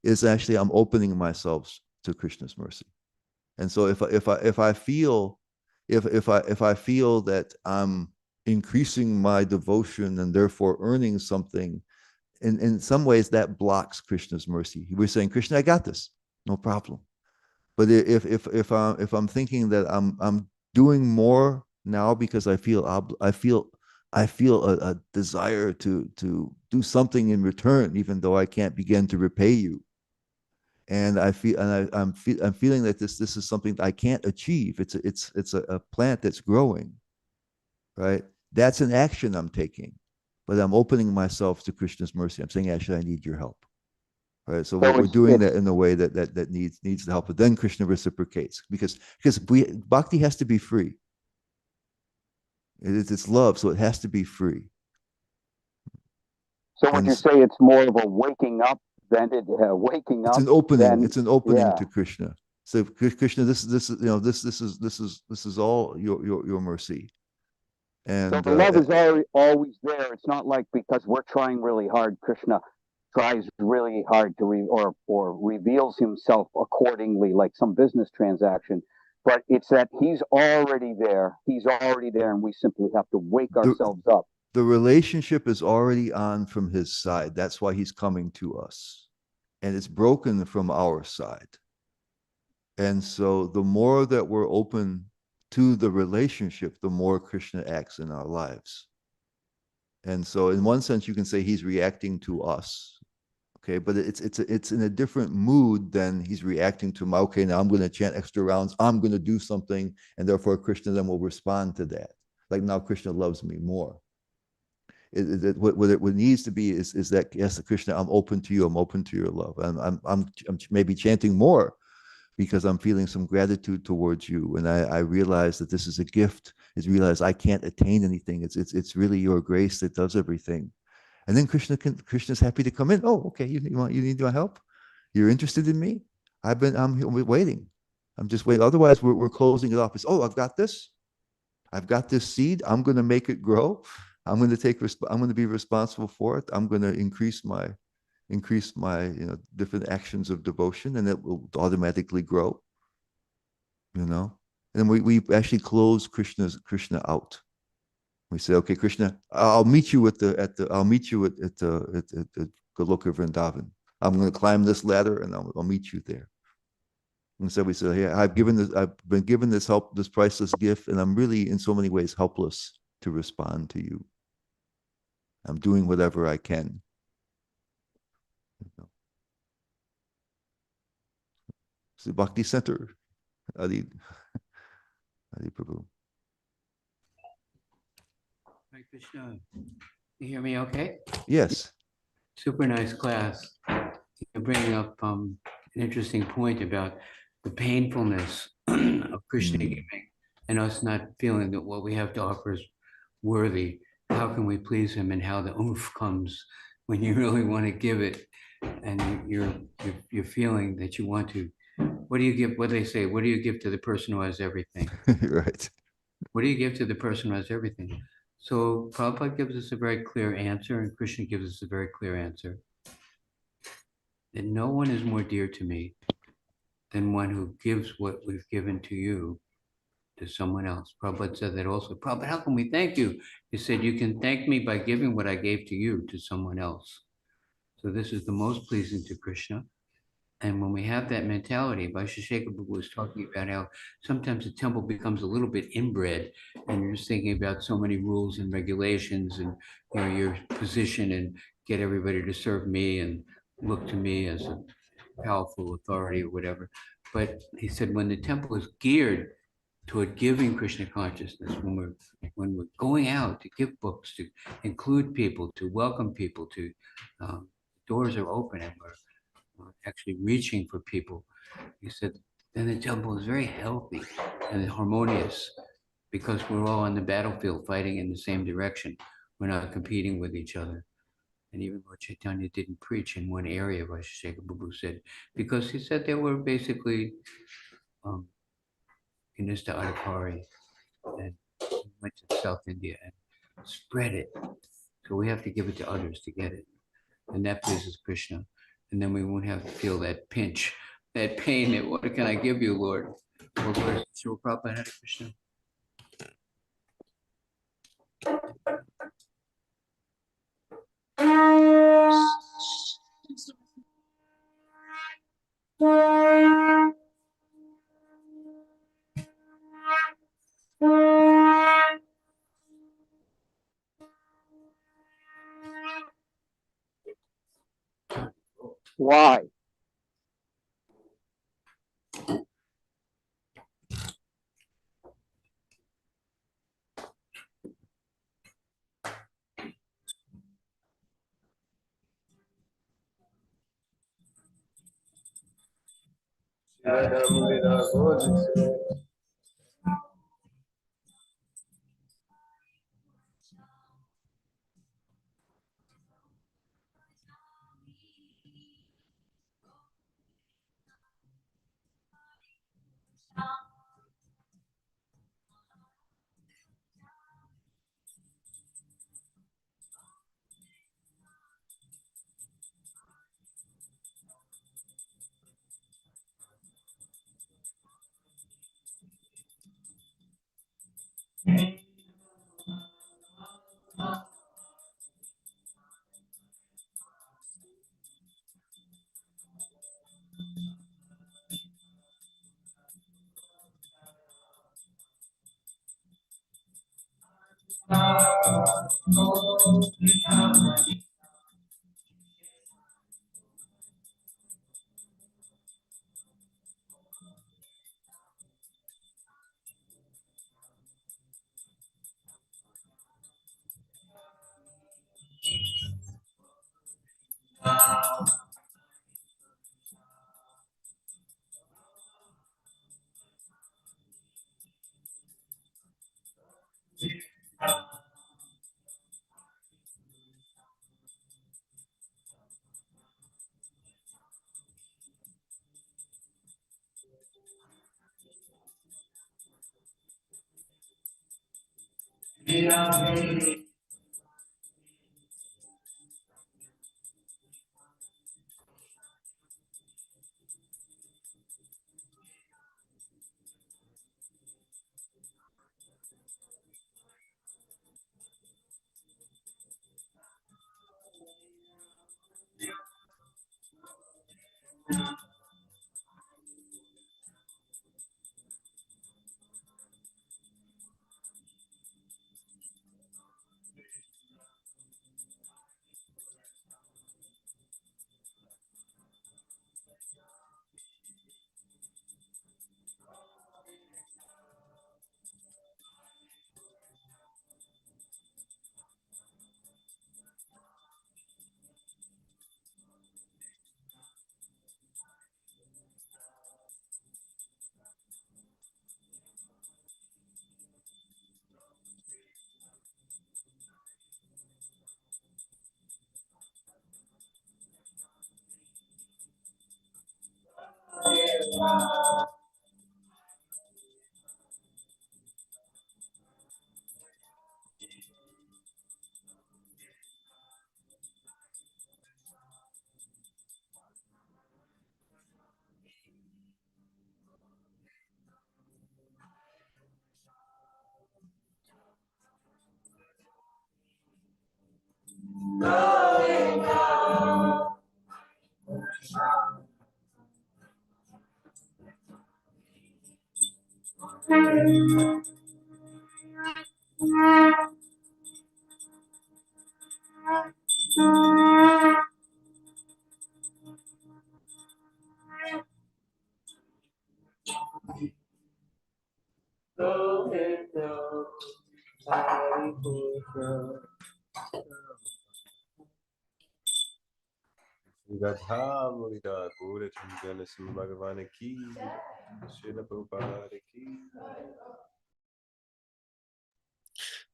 Speaker 1: is actually I'm opening myself to Krishna's mercy. And so if I feel that I'm increasing my devotion and therefore earning something, in some ways that blocks Krishna's mercy. We're saying, Krishna, I got this, no problem. But if I'm thinking that I'm doing more now because I feel a desire to do something in return, even though I can't begin to repay you. And I'm feeling that this is something that I can't achieve. It's a plant that's growing, right? That's an action I'm taking. but I'm opening myself to Krishna's mercy. I'm saying, actually, I need your help. Right. So
Speaker 2: So
Speaker 1: we're doing that in a way that needs the help. But then Krishna reciprocates because bhakti has to be free. It's love, so it has to be free.
Speaker 2: So would
Speaker 1: And
Speaker 2: you say it's more of a waking up than waking
Speaker 1: it's
Speaker 2: up
Speaker 1: an opening.
Speaker 2: than
Speaker 1: It's an opening
Speaker 2: yeah.
Speaker 1: to Krishna. So Krishna, this is all your mercy.
Speaker 2: So
Speaker 1: And
Speaker 2: the love is always there. It's not like because we're trying really hard, Krishna tries really hard to or reveals himself accordingly, like some business transaction. But it's that he's already there. He's already there, and we simply have to wake
Speaker 1: the
Speaker 2: ourselves up.
Speaker 1: the relationship is already on from his side. That's why he's coming to us. And it's broken from our side. And so the more that we're open to the relationship, the more Krishna acts in our lives. And so in one sense, you can say he's reacting to us. Okay, but it's in a different mood than he's reacting to my, okay, now I'm going to chant extra rounds, I'm going to do something, and therefore Krishna then will respond to that. Like now Krishna loves me more. What it needs to be is that, yes, Krishna, I'm open to you, I'm open to your love. I'm maybe chanting more because I'm feeling some gratitude towards you. And I realize that this is a gift. Is realize I can't attain anything. It's really your grace that does everything. And then Krishna's happy to come in. Oh, okay, you need my help? You're interested in me? I'm waiting. I'm just waiting. Otherwise, we're closing it off. It's, oh, I've got this. I've got this seed. I'm going to make it grow. I'm going to be responsible for it. I'm going to increase my different actions of devotion, and it will automatically grow. And we actually close Krishna out. We say, okay, Krishna, I'll meet you at the Goloka Vrindavan. I'm going to climb this ladder, and I'll meet you there. And so we say, hey, I've been given this priceless gift, and I'm really in so many ways helpless to respond to you. I'm doing whatever I can. It's the Bhakti Center. Adi Prabhu.
Speaker 4: Hi, Krishna. You hear me okay?
Speaker 1: Yes.
Speaker 4: Super nice class. You're bringing up an interesting point about the painfulness of Krishna giving and us not feeling that what we have to offer is worthy. How can we please him, and how the oomph comes when you really want to give it and you're feeling that you want to. What do you give? What they say? What do you give to the person who has everything?
Speaker 1: Right.
Speaker 4: What do you give to the person who has everything? So Prabhupada gives us a very clear answer, and Krishna gives us a very clear answer. That no one is more dear to me than one who gives what we've given to you to someone else. Prabhupada said that also. Prabhupada, how can we thank you? He said, you can thank me by giving what I gave to you to someone else. So this is the most pleasing to Krishna. And when we have that mentality, Vaisheshekha was talking about how sometimes the temple becomes a little bit inbred, and you're just thinking about so many rules and regulations, and your position, and get everybody to serve me and look to me as a powerful authority or whatever. But he said when the temple is geared toward giving Krishna consciousness, when we're going out to give books, to include people, to welcome people, to doors are open and we're actually reaching for people. He said, then the temple is very healthy and harmonious because we're all on the battlefield fighting in the same direction. We're not competing with each other. And even Lord Chaitanya didn't preach in one area, Vaisheshekha Babu said, because he said they were basically Kanista Adhikari and went to South India and spread it. So we have to give it to others to get it. And that pleases Krishna. And then we won't have to feel that pinch, that pain, that what can I give you, Lord? Well, Lord, Srila Prabhupada Hare Krishna.
Speaker 2: Why?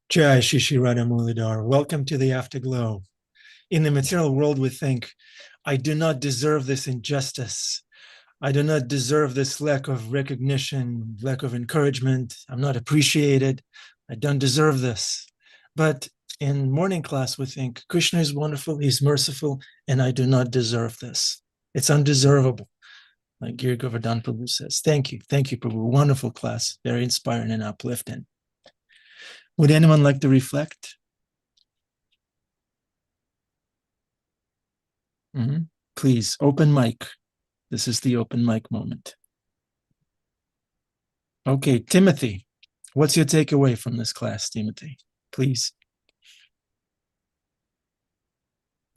Speaker 5: Jai Shishirada Mulidar. Welcome to the Afterglow. In the material world, we think, I do not deserve this injustice. I do not deserve this lack of recognition, lack of encouragement. I'm not appreciated. I don't deserve this. But in morning class, we think Krishna is wonderful, he's merciful, and I do not deserve this. It's undeservable, like Giri Govardhan Prabhu says. Thank you, Prabhu. Wonderful class, very inspiring and uplifting. Would anyone like to reflect? Please, open mic. This is the open mic moment. Okay, Timothy, what's your takeaway from this class, Timothy? Please.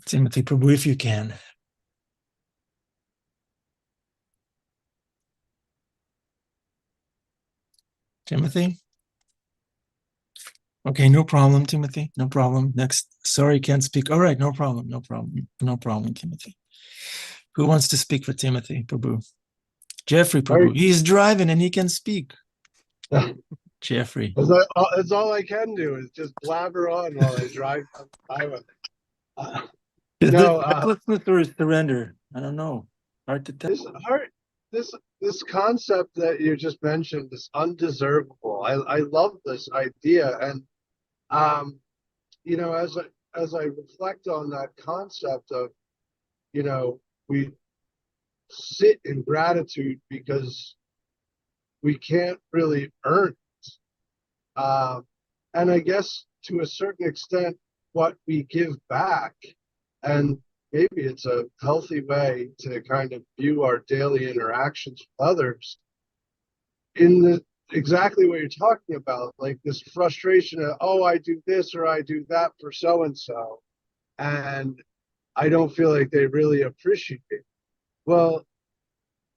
Speaker 5: Timothy Prabhu, if you can. Timothy? Okay, no problem, Timothy. No problem. Next. Sorry, can't speak. All right, no problem, Timothy. Who wants to speak for Timothy Prabhu? Jeffrey Prabhu. He's driving and he can speak. Jeffrey.
Speaker 3: That's all I can do is just blabber on while I drive on the highway. No,
Speaker 5: Or surrender. I don't know. Hard to tell.
Speaker 3: this concept that you just mentioned, this undeservable. I love this idea, and you know, as I reflect on that concept of, you know, we sit in gratitude because we can't really earn it. And I guess to a certain extent, what we give back, and maybe it's a healthy way to kind of view our daily interactions with others in the exactly what you're talking about, like this frustration of, oh, I do this or I do that for so and so, and I don't feel like they really appreciate it. Well,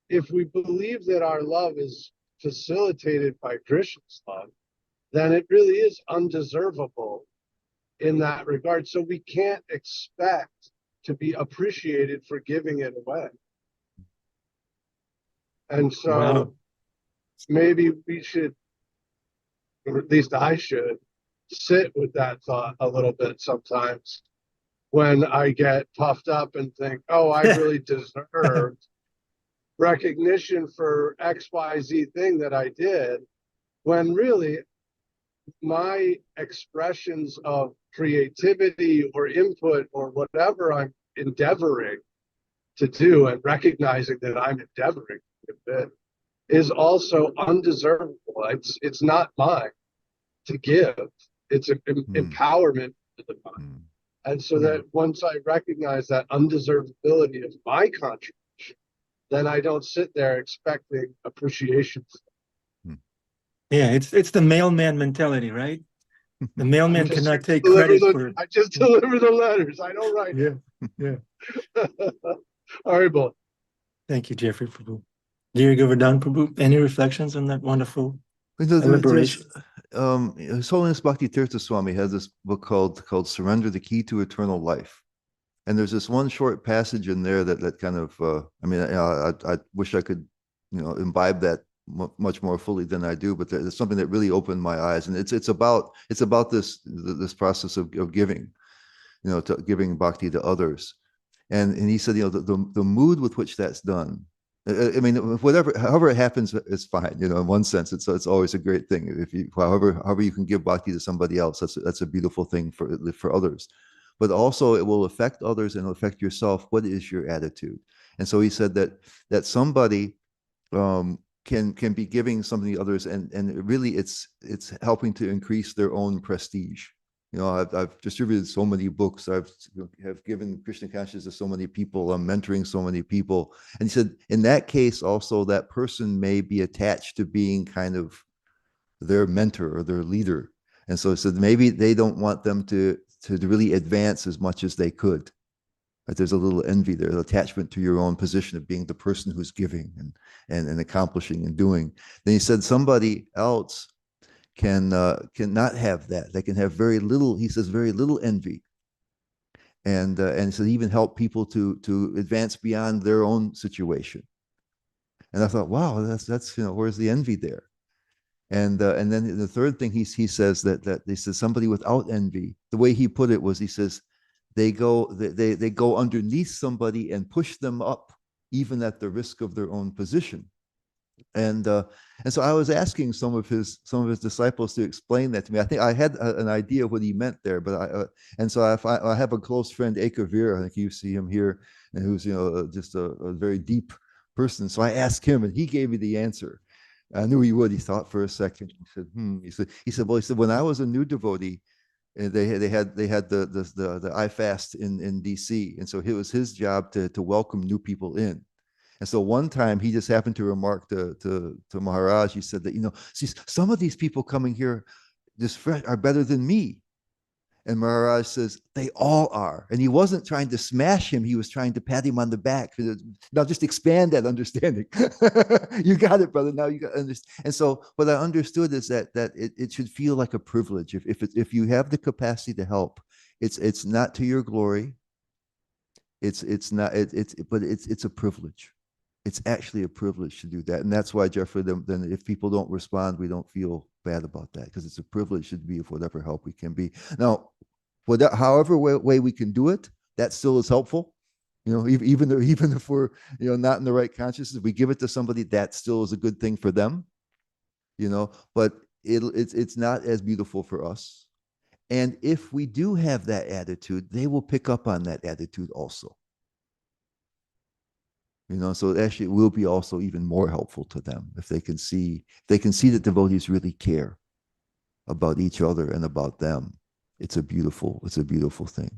Speaker 3: if we believe that our love is facilitated by Krishna's love, then it really is undeservable in that regard. So we can't expect to be appreciated for giving it away. And so
Speaker 5: Wow.
Speaker 3: maybe we should, or at least I should, sit with that thought a little bit sometimes when I get puffed up and think, oh, I really deserved recognition for XYZ thing that I did, when really my expressions of creativity or input or whatever I'm endeavoring to do and recognizing that I'm endeavoring a bit is also undeservable. It's not mine to give. It's an empowerment to the mind. And so that once I recognize that undeservability of my contribution, then I don't sit there expecting appreciation.
Speaker 5: Yeah, it's the mailman mentality, right? The mailman cannot take credit for.
Speaker 3: I just deliver the letters. I don't write.
Speaker 5: Yeah.
Speaker 3: All right, Bill.
Speaker 5: Thank you, Jeffrey Prabhu. Giri Govardhan Prabhu, any reflections on that wonderful liberation?
Speaker 1: His Holiness Bhakti Tirtha Swami has this book called Surrender, the Key to Eternal Life. And there's this one short passage in there that kind of, I wish I could, imbibe that much more fully than I do, but there's something that really opened my eyes. And it's about this process of giving, to giving bhakti to others. And he said, the mood with which that's done, I mean, however it happens, it's fine. In one sense, it's always a great thing. If you, however you can give bhakti to somebody else, that's a beautiful thing for others. But also, it will affect others and it'll affect yourself. What is your attitude? And so he said that somebody can be giving something to others, and really it's helping to increase their own prestige. I've distributed so many books. Have given Krishna consciousness to so many people. I'm mentoring so many people. And he said, in that case, also that person may be attached to being kind of their mentor or their leader. And so he said maybe they don't want them to really advance as much as they could. Right? There's a little envy there, attachment to your own position of being the person who's giving and accomplishing and doing. Then he said somebody else cannot have that. They can have very little, he says, very little envy. And so even help people to advance beyond their own situation. And I thought, wow, that's where's the envy there? And then the third thing he says that he says somebody without envy, the way he put it was, he says they go underneath somebody and push them up, even at the risk of their own position. And so I was asking some of his disciples to explain that to me. I think I had an idea of what he meant there, but I have a close friend, Ekavir. I think you see him here, and who's just a very deep person. So I asked him, and he gave me the answer. I knew he would. He thought for a second. He said, Well, when I was a new devotee, they had the I-Fast in DC, and so it was his job to welcome new people in. And so one time he just happened to remark to Maharaj, he said that, see, some of these people coming here are better than me. And Maharaj says, they all are. And he wasn't trying to smash him. He was trying to pat him on the back. Now just expand that understanding. You got it, brother. Now you got to understand. And so what I understood is that it should feel like a privilege. If you have the capacity to help, it's not to your glory. But it's a privilege. it's actually a privilege to do that. And that's why, Jeffrey, then if people don't respond, we don't feel bad about that, because it's a privilege to be of whatever help we can be. Now, however way we can do it, that still is helpful. Even if we're not in the right consciousness, we give it to somebody, that still is a good thing for them. But it's not as beautiful for us. And if we do have that attitude, they will pick up on that attitude also. So actually it will be also even more helpful to them if they can see that devotees really care about each other and about them. It's a beautiful thing.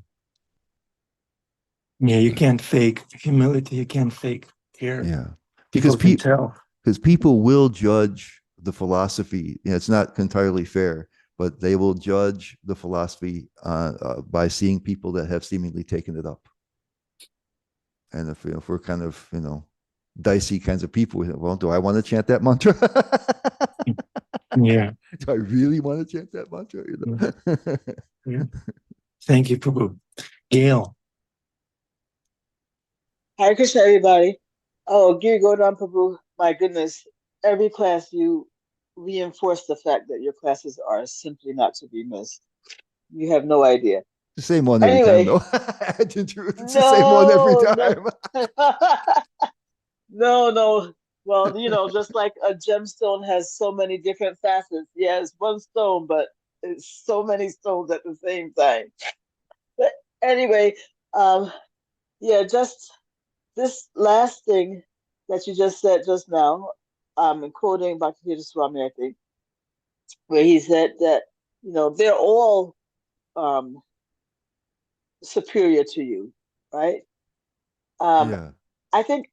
Speaker 5: Yeah, you can't fake humility. You can't fake care.
Speaker 1: Yeah,
Speaker 5: People can tell.
Speaker 1: Because people will judge the philosophy. It's not entirely fair, but they will judge the philosophy by seeing people that have seemingly taken it up. And if we're kind of dicey kinds of people, well, do I want to chant that mantra?
Speaker 5: Yeah.
Speaker 1: Do I really want to chant that mantra?
Speaker 5: Yeah. Thank you, Prabhu. Gail.
Speaker 6: Hare Krishna, everybody. Oh, Giri Govardhan Prabhu, my goodness. Every class you reinforce the fact that your classes are simply not to be missed. You have no idea.
Speaker 1: The same one every time, though. It's the same one every time.
Speaker 6: No. Well, just like a gemstone has so many different facets. Yeah, it's one stone, but it's so many stones at the same time. But anyway, just this last thing that you just said just now, quoting Bhaktivedanta Swami, I think, where he said that, they're all superior to you, right?
Speaker 1: Yeah.
Speaker 6: I think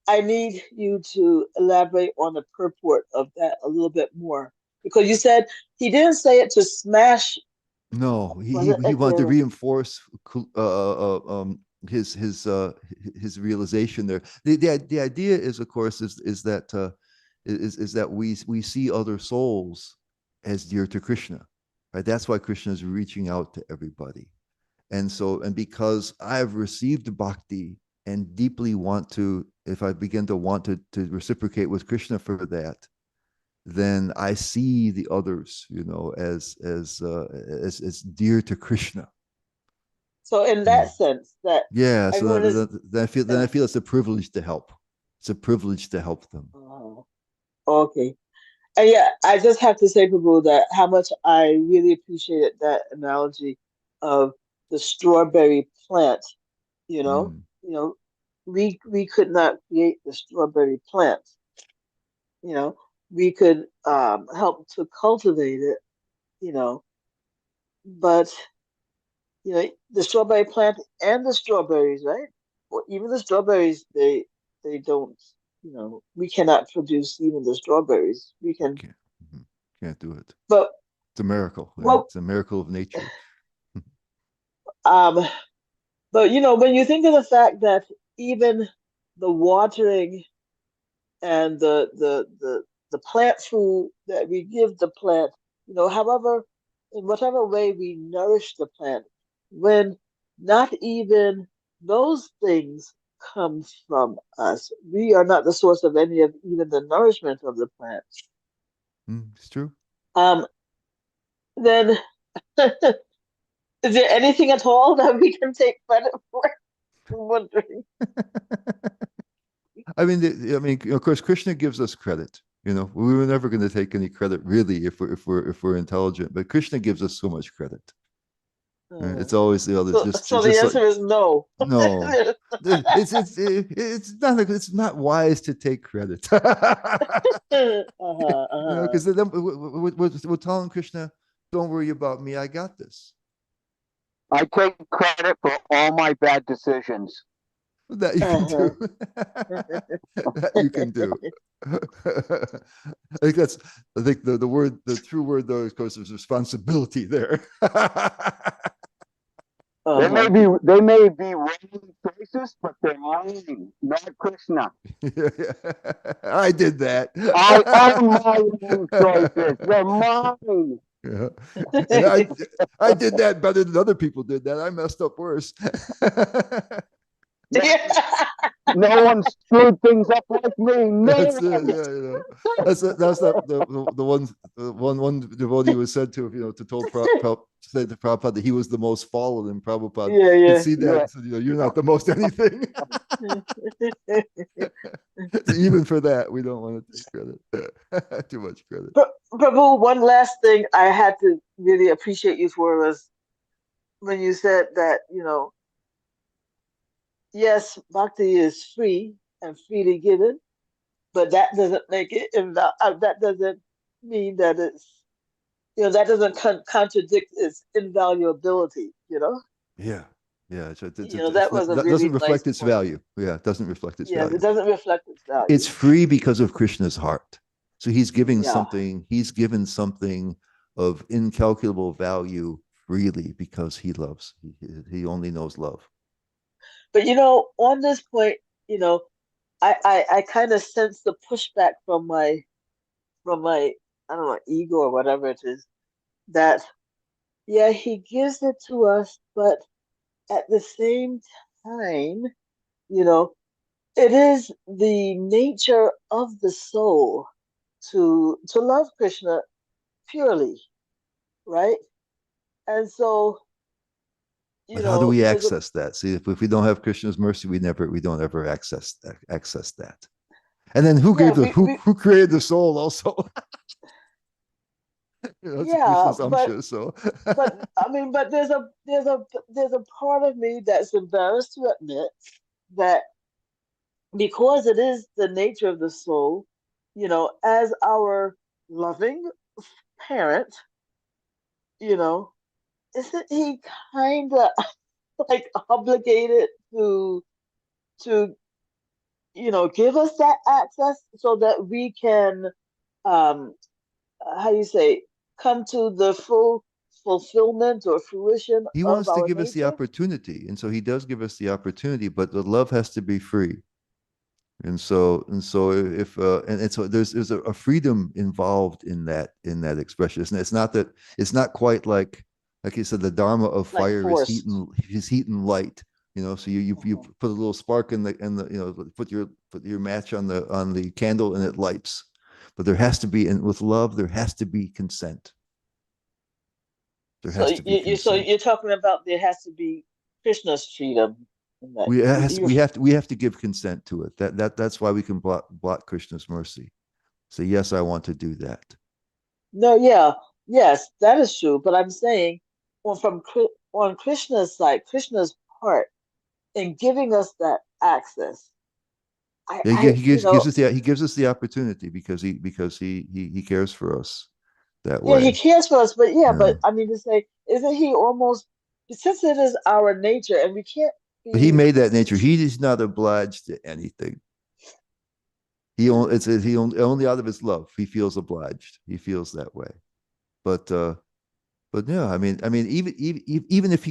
Speaker 6: I need you to elaborate on the purport of that a little bit more, because you said he didn't say it to smash.
Speaker 1: No, he wanted to reinforce his realization there. The idea is, of course, is that we see other souls as dear to Krishna, right? That's why Krishna is reaching out to everybody. And because I've received bhakti and deeply want to, if I begin to want to reciprocate with Krishna for that, then I see the others, as dear to Krishna.
Speaker 6: So in that sense, that
Speaker 1: then I feel it's a privilege to help. It's a privilege to help them.
Speaker 6: Okay. And I just have to say, Prabhu, that how much I really appreciated that analogy of the strawberry plant. We could not create the strawberry plant. We could help to cultivate it, but the strawberry plant and the strawberries, right? Or even the strawberries, they don't, we cannot produce even the strawberries. We can
Speaker 1: can't do it.
Speaker 6: But
Speaker 1: it's a miracle. Right? It's a miracle of nature.
Speaker 6: But when you think of the fact that even the watering and the plant food that we give the plant, however, in whatever way we nourish the plant, when not even those things come from us, we are not the source of any of even the nourishment of the plant.
Speaker 1: It's true.
Speaker 6: Then is there anything at all that we can take credit for? I'm wondering.
Speaker 1: I mean, of course, Krishna gives us credit. We were never going to take any credit, really, if we're intelligent. But Krishna gives us so much credit. It's always the other.
Speaker 6: So the answer is no.
Speaker 1: No, it's not wise to take credit. Because then we're telling Krishna, "Don't worry about me. I got this."
Speaker 2: I take credit for all my bad decisions.
Speaker 1: That you can do. That you can do. I think the true word, though, of course, is responsibility there.
Speaker 2: They may be wrong choices, but they're mine, not Krishna.
Speaker 1: I did that.
Speaker 2: I own my own choices. They're mine.
Speaker 1: Yeah. And I did that better than other people did that. I messed up worse.
Speaker 2: No one screwed things up like me. No
Speaker 1: That's it.
Speaker 2: one.
Speaker 1: Yeah, that's the one devotee was said to, to say to Prabhupada that he was the most fallen, and Prabhupada
Speaker 6: Yeah,
Speaker 1: could
Speaker 6: yeah.
Speaker 1: see that
Speaker 2: Yeah.
Speaker 1: and said, you're not the most anything. So even for that, we don't want to take credit. Too much credit.
Speaker 6: Prabhu, one last thing I had to really appreciate you for was when you said that, yes, bhakti is free and freely given, but that doesn't make it, that doesn't mean that it's, that doesn't contradict its invaluability.
Speaker 1: Yeah. Yeah.
Speaker 6: That was a
Speaker 1: That
Speaker 6: really
Speaker 1: doesn't
Speaker 6: nice
Speaker 1: reflect its
Speaker 6: point.
Speaker 1: value. Yeah. It doesn't reflect its
Speaker 6: Yes,
Speaker 1: value.
Speaker 6: it doesn't reflect its
Speaker 1: It's
Speaker 6: value.
Speaker 1: free because of Krishna's heart. So he's given
Speaker 6: Yeah.
Speaker 1: something of incalculable value freely because he loves. He only knows love.
Speaker 6: But on this point, you know, I kind of sense the pushback from my I don't know, ego or whatever it is, that yeah, he gives it to us, but at the same time, you know, it is the nature of the soul to love Krishna purely, right? And so,
Speaker 1: But how do we
Speaker 6: there's a
Speaker 1: access that? See, if we don't have Krishna's mercy, we don't ever access that. And then who
Speaker 6: yeah,
Speaker 1: gave the who created the soul also? It's a
Speaker 6: yeah,
Speaker 1: Krishna's amsha. So
Speaker 6: but I mean, but there's a part of me that's embarrassed to admit that because it is the nature of the soul, as our loving parent, you know, isn't he kind of like obligated to give us that access so that we can, um how you say, come to the full fulfillment or fruition
Speaker 1: he
Speaker 6: of
Speaker 1: wants to
Speaker 6: our
Speaker 1: give us the
Speaker 6: nature?
Speaker 1: opportunity, and so he does give us the opportunity, but the love has to be free. And so if and so there's a freedom involved in that expression. It's not that it's not quite like you said, the dharma of
Speaker 6: Like
Speaker 1: fire
Speaker 6: forced.
Speaker 1: is heat and light. So you
Speaker 6: Mhm.
Speaker 1: put a little spark in the put your match on the candle and it lights. But there has to be, and with love there has to be consent. There
Speaker 6: So
Speaker 1: has to be
Speaker 6: you're
Speaker 1: consent.
Speaker 6: talking about there has to be Krishna's freedom in that.
Speaker 1: We have to give consent to it. That's why we can block Krishna's mercy. Say, yes, I want to do that.
Speaker 6: No, yeah, yes, that is true. But I'm saying, on Krishna's side, Krishna's part in giving us that access. I,
Speaker 1: Yeah,
Speaker 6: I,
Speaker 1: he gives us the opportunity because he cares for us that
Speaker 6: yeah, he
Speaker 1: way.
Speaker 6: cares for us. But yeah,
Speaker 1: Yeah.
Speaker 6: but I mean to say, isn't he almost, since it is our nature, and we can't
Speaker 1: But he
Speaker 6: be.
Speaker 1: made that nature. He is not obliged to anything. He only out of his love he feels obliged. He feels that way. But yeah, I mean, even if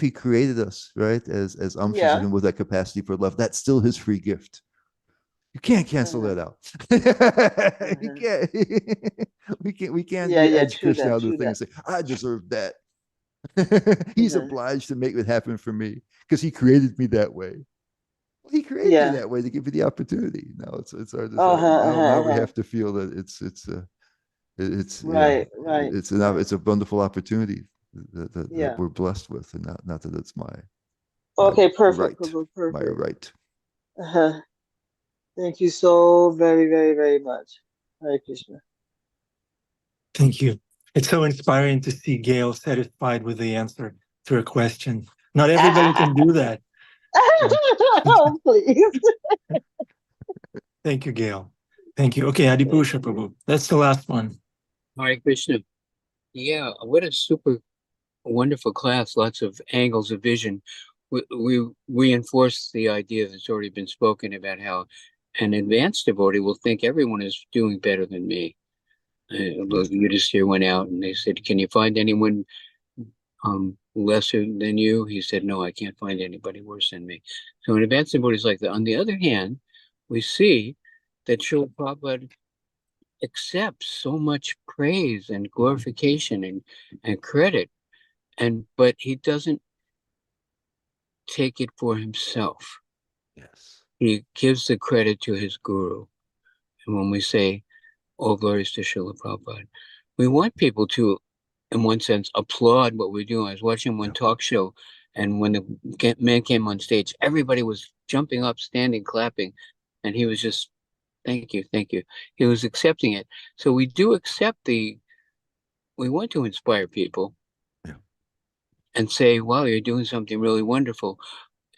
Speaker 1: he created us, right, as amshas of
Speaker 6: Yeah.
Speaker 1: him with that capacity for love, that's still his free gift. You can't cancel
Speaker 6: Uh-huh,
Speaker 1: that out. You
Speaker 6: uh-huh.
Speaker 1: can't. We can't
Speaker 6: Yeah,
Speaker 1: do
Speaker 6: yeah,
Speaker 1: edge
Speaker 6: true
Speaker 1: Krishna
Speaker 6: that,
Speaker 1: out of the
Speaker 6: true
Speaker 1: thing
Speaker 6: that.
Speaker 1: and say, I deserve that. He's
Speaker 6: Uh-huh.
Speaker 1: obliged to make it happen for me because he created me that way. Well, he created me
Speaker 6: Yeah.
Speaker 1: that way to give me the opportunity. Now it's our desire.
Speaker 6: Uh-huh,
Speaker 1: Now
Speaker 6: uh-huh,
Speaker 1: we
Speaker 6: uh-huh.
Speaker 1: have to feel that it's
Speaker 6: Right, right,
Speaker 1: it's
Speaker 6: right.
Speaker 1: a wonderful opportunity that
Speaker 6: Yeah.
Speaker 1: we're blessed with, and not that it's my
Speaker 6: Okay, perfect,
Speaker 1: right,
Speaker 6: perfect,
Speaker 1: my
Speaker 6: perfect.
Speaker 1: right.
Speaker 6: Uh-huh. Thank you so very, very, very much. Hare Krishna.
Speaker 5: Thank you. It's so inspiring to see Gail satisfied with the answer to her question. Not everybody can do that.
Speaker 6: Oh, please.
Speaker 5: Thank you, Gail. Thank you. Okay, Adipusha
Speaker 6: Thank you.
Speaker 5: Prabhu. That's the last one.
Speaker 4: Hare Krishna. Yeah, what a super wonderful class. Lots of angles of vision. We reinforce the idea that's already been spoken about how an advanced devotee will think everyone is doing better than me. Well, Yudhisthira went out and they said, "Can you find anyone lesser than you?" He said, "No, I can't find anybody worse than me." So an advanced devotee is like that. On the other hand, we see that Srila Prabhupada accepts so much praise and glorification and credit, but he doesn't take it for himself.
Speaker 1: Yes.
Speaker 4: he gives the credit to his guru. And when we say, all glories to Srila Prabhupada, we want people to, in one sense, applaud what we're doing. I was watching one talk show, and when the man came on stage, everybody was jumping up, standing, clapping, and he was just, thank you, thank you. He was accepting it. So we do accept we want to inspire people and say, wow, you're doing something really wonderful.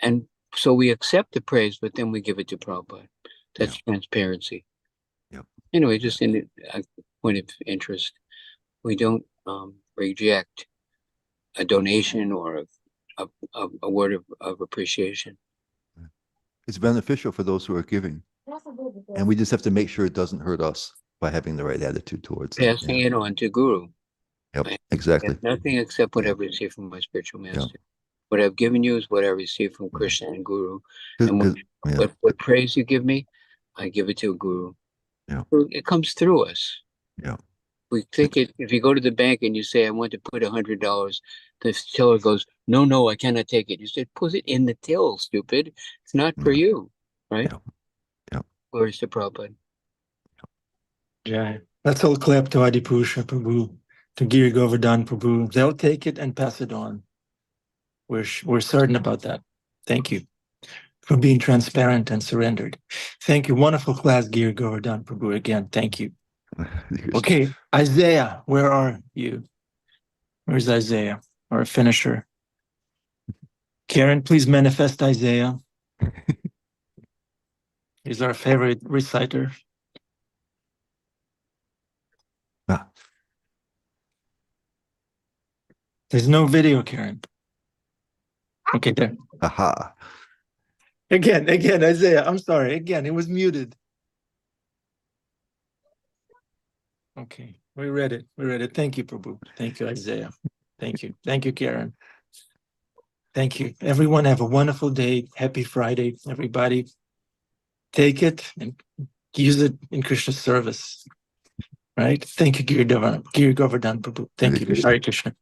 Speaker 4: And so we accept the praise, but then we give it to Prabhupada. That's transparency. Anyway, just in a point of interest, we don't reject a donation or a word of appreciation.
Speaker 1: It's beneficial for those who are giving. And we just have to make sure it doesn't hurt us by having the right attitude towards it.
Speaker 4: Passing it on to Guru.
Speaker 1: Yep, exactly.
Speaker 4: Nothing except what I've received from my spiritual master. What I've given you is what I received from Krishna and Guru. And what praise you give me, I give it to a Guru. It comes through us. We think if you go to the bank and you say, I want to put $100, the teller goes, no, I cannot take it. You said, put it in the till, stupid. It's not for you, right? Glories to Prabhupada.
Speaker 5: Yeah. Let's all clap to Adipusha Prabhu, to Giri Govardhan Prabhu. They'll take it and pass it on. We're certain about that. Thank you for being transparent and surrendered. Thank you. Wonderful class, Giri Govardhan Prabhu. Again, thank you. Okay, Isaiah, where are you? Where's Isaiah, our finisher? Karen, please manifest Isaiah. He's our favorite reciter. There's no video, Karen. Okay, there.
Speaker 1: Aha.
Speaker 5: Again, Isaiah, I'm sorry. Again, it was muted. Okay, we read it. Thank you, Prabhu. Thank you, Isaiah. Thank you. Thank you, Karen. Thank you. Everyone have a wonderful day. Happy Friday, everybody. Take it and use it in Krishna's service. Right? Thank you, Giri Govardhan Prabhu. Thank you. Hare Krishna.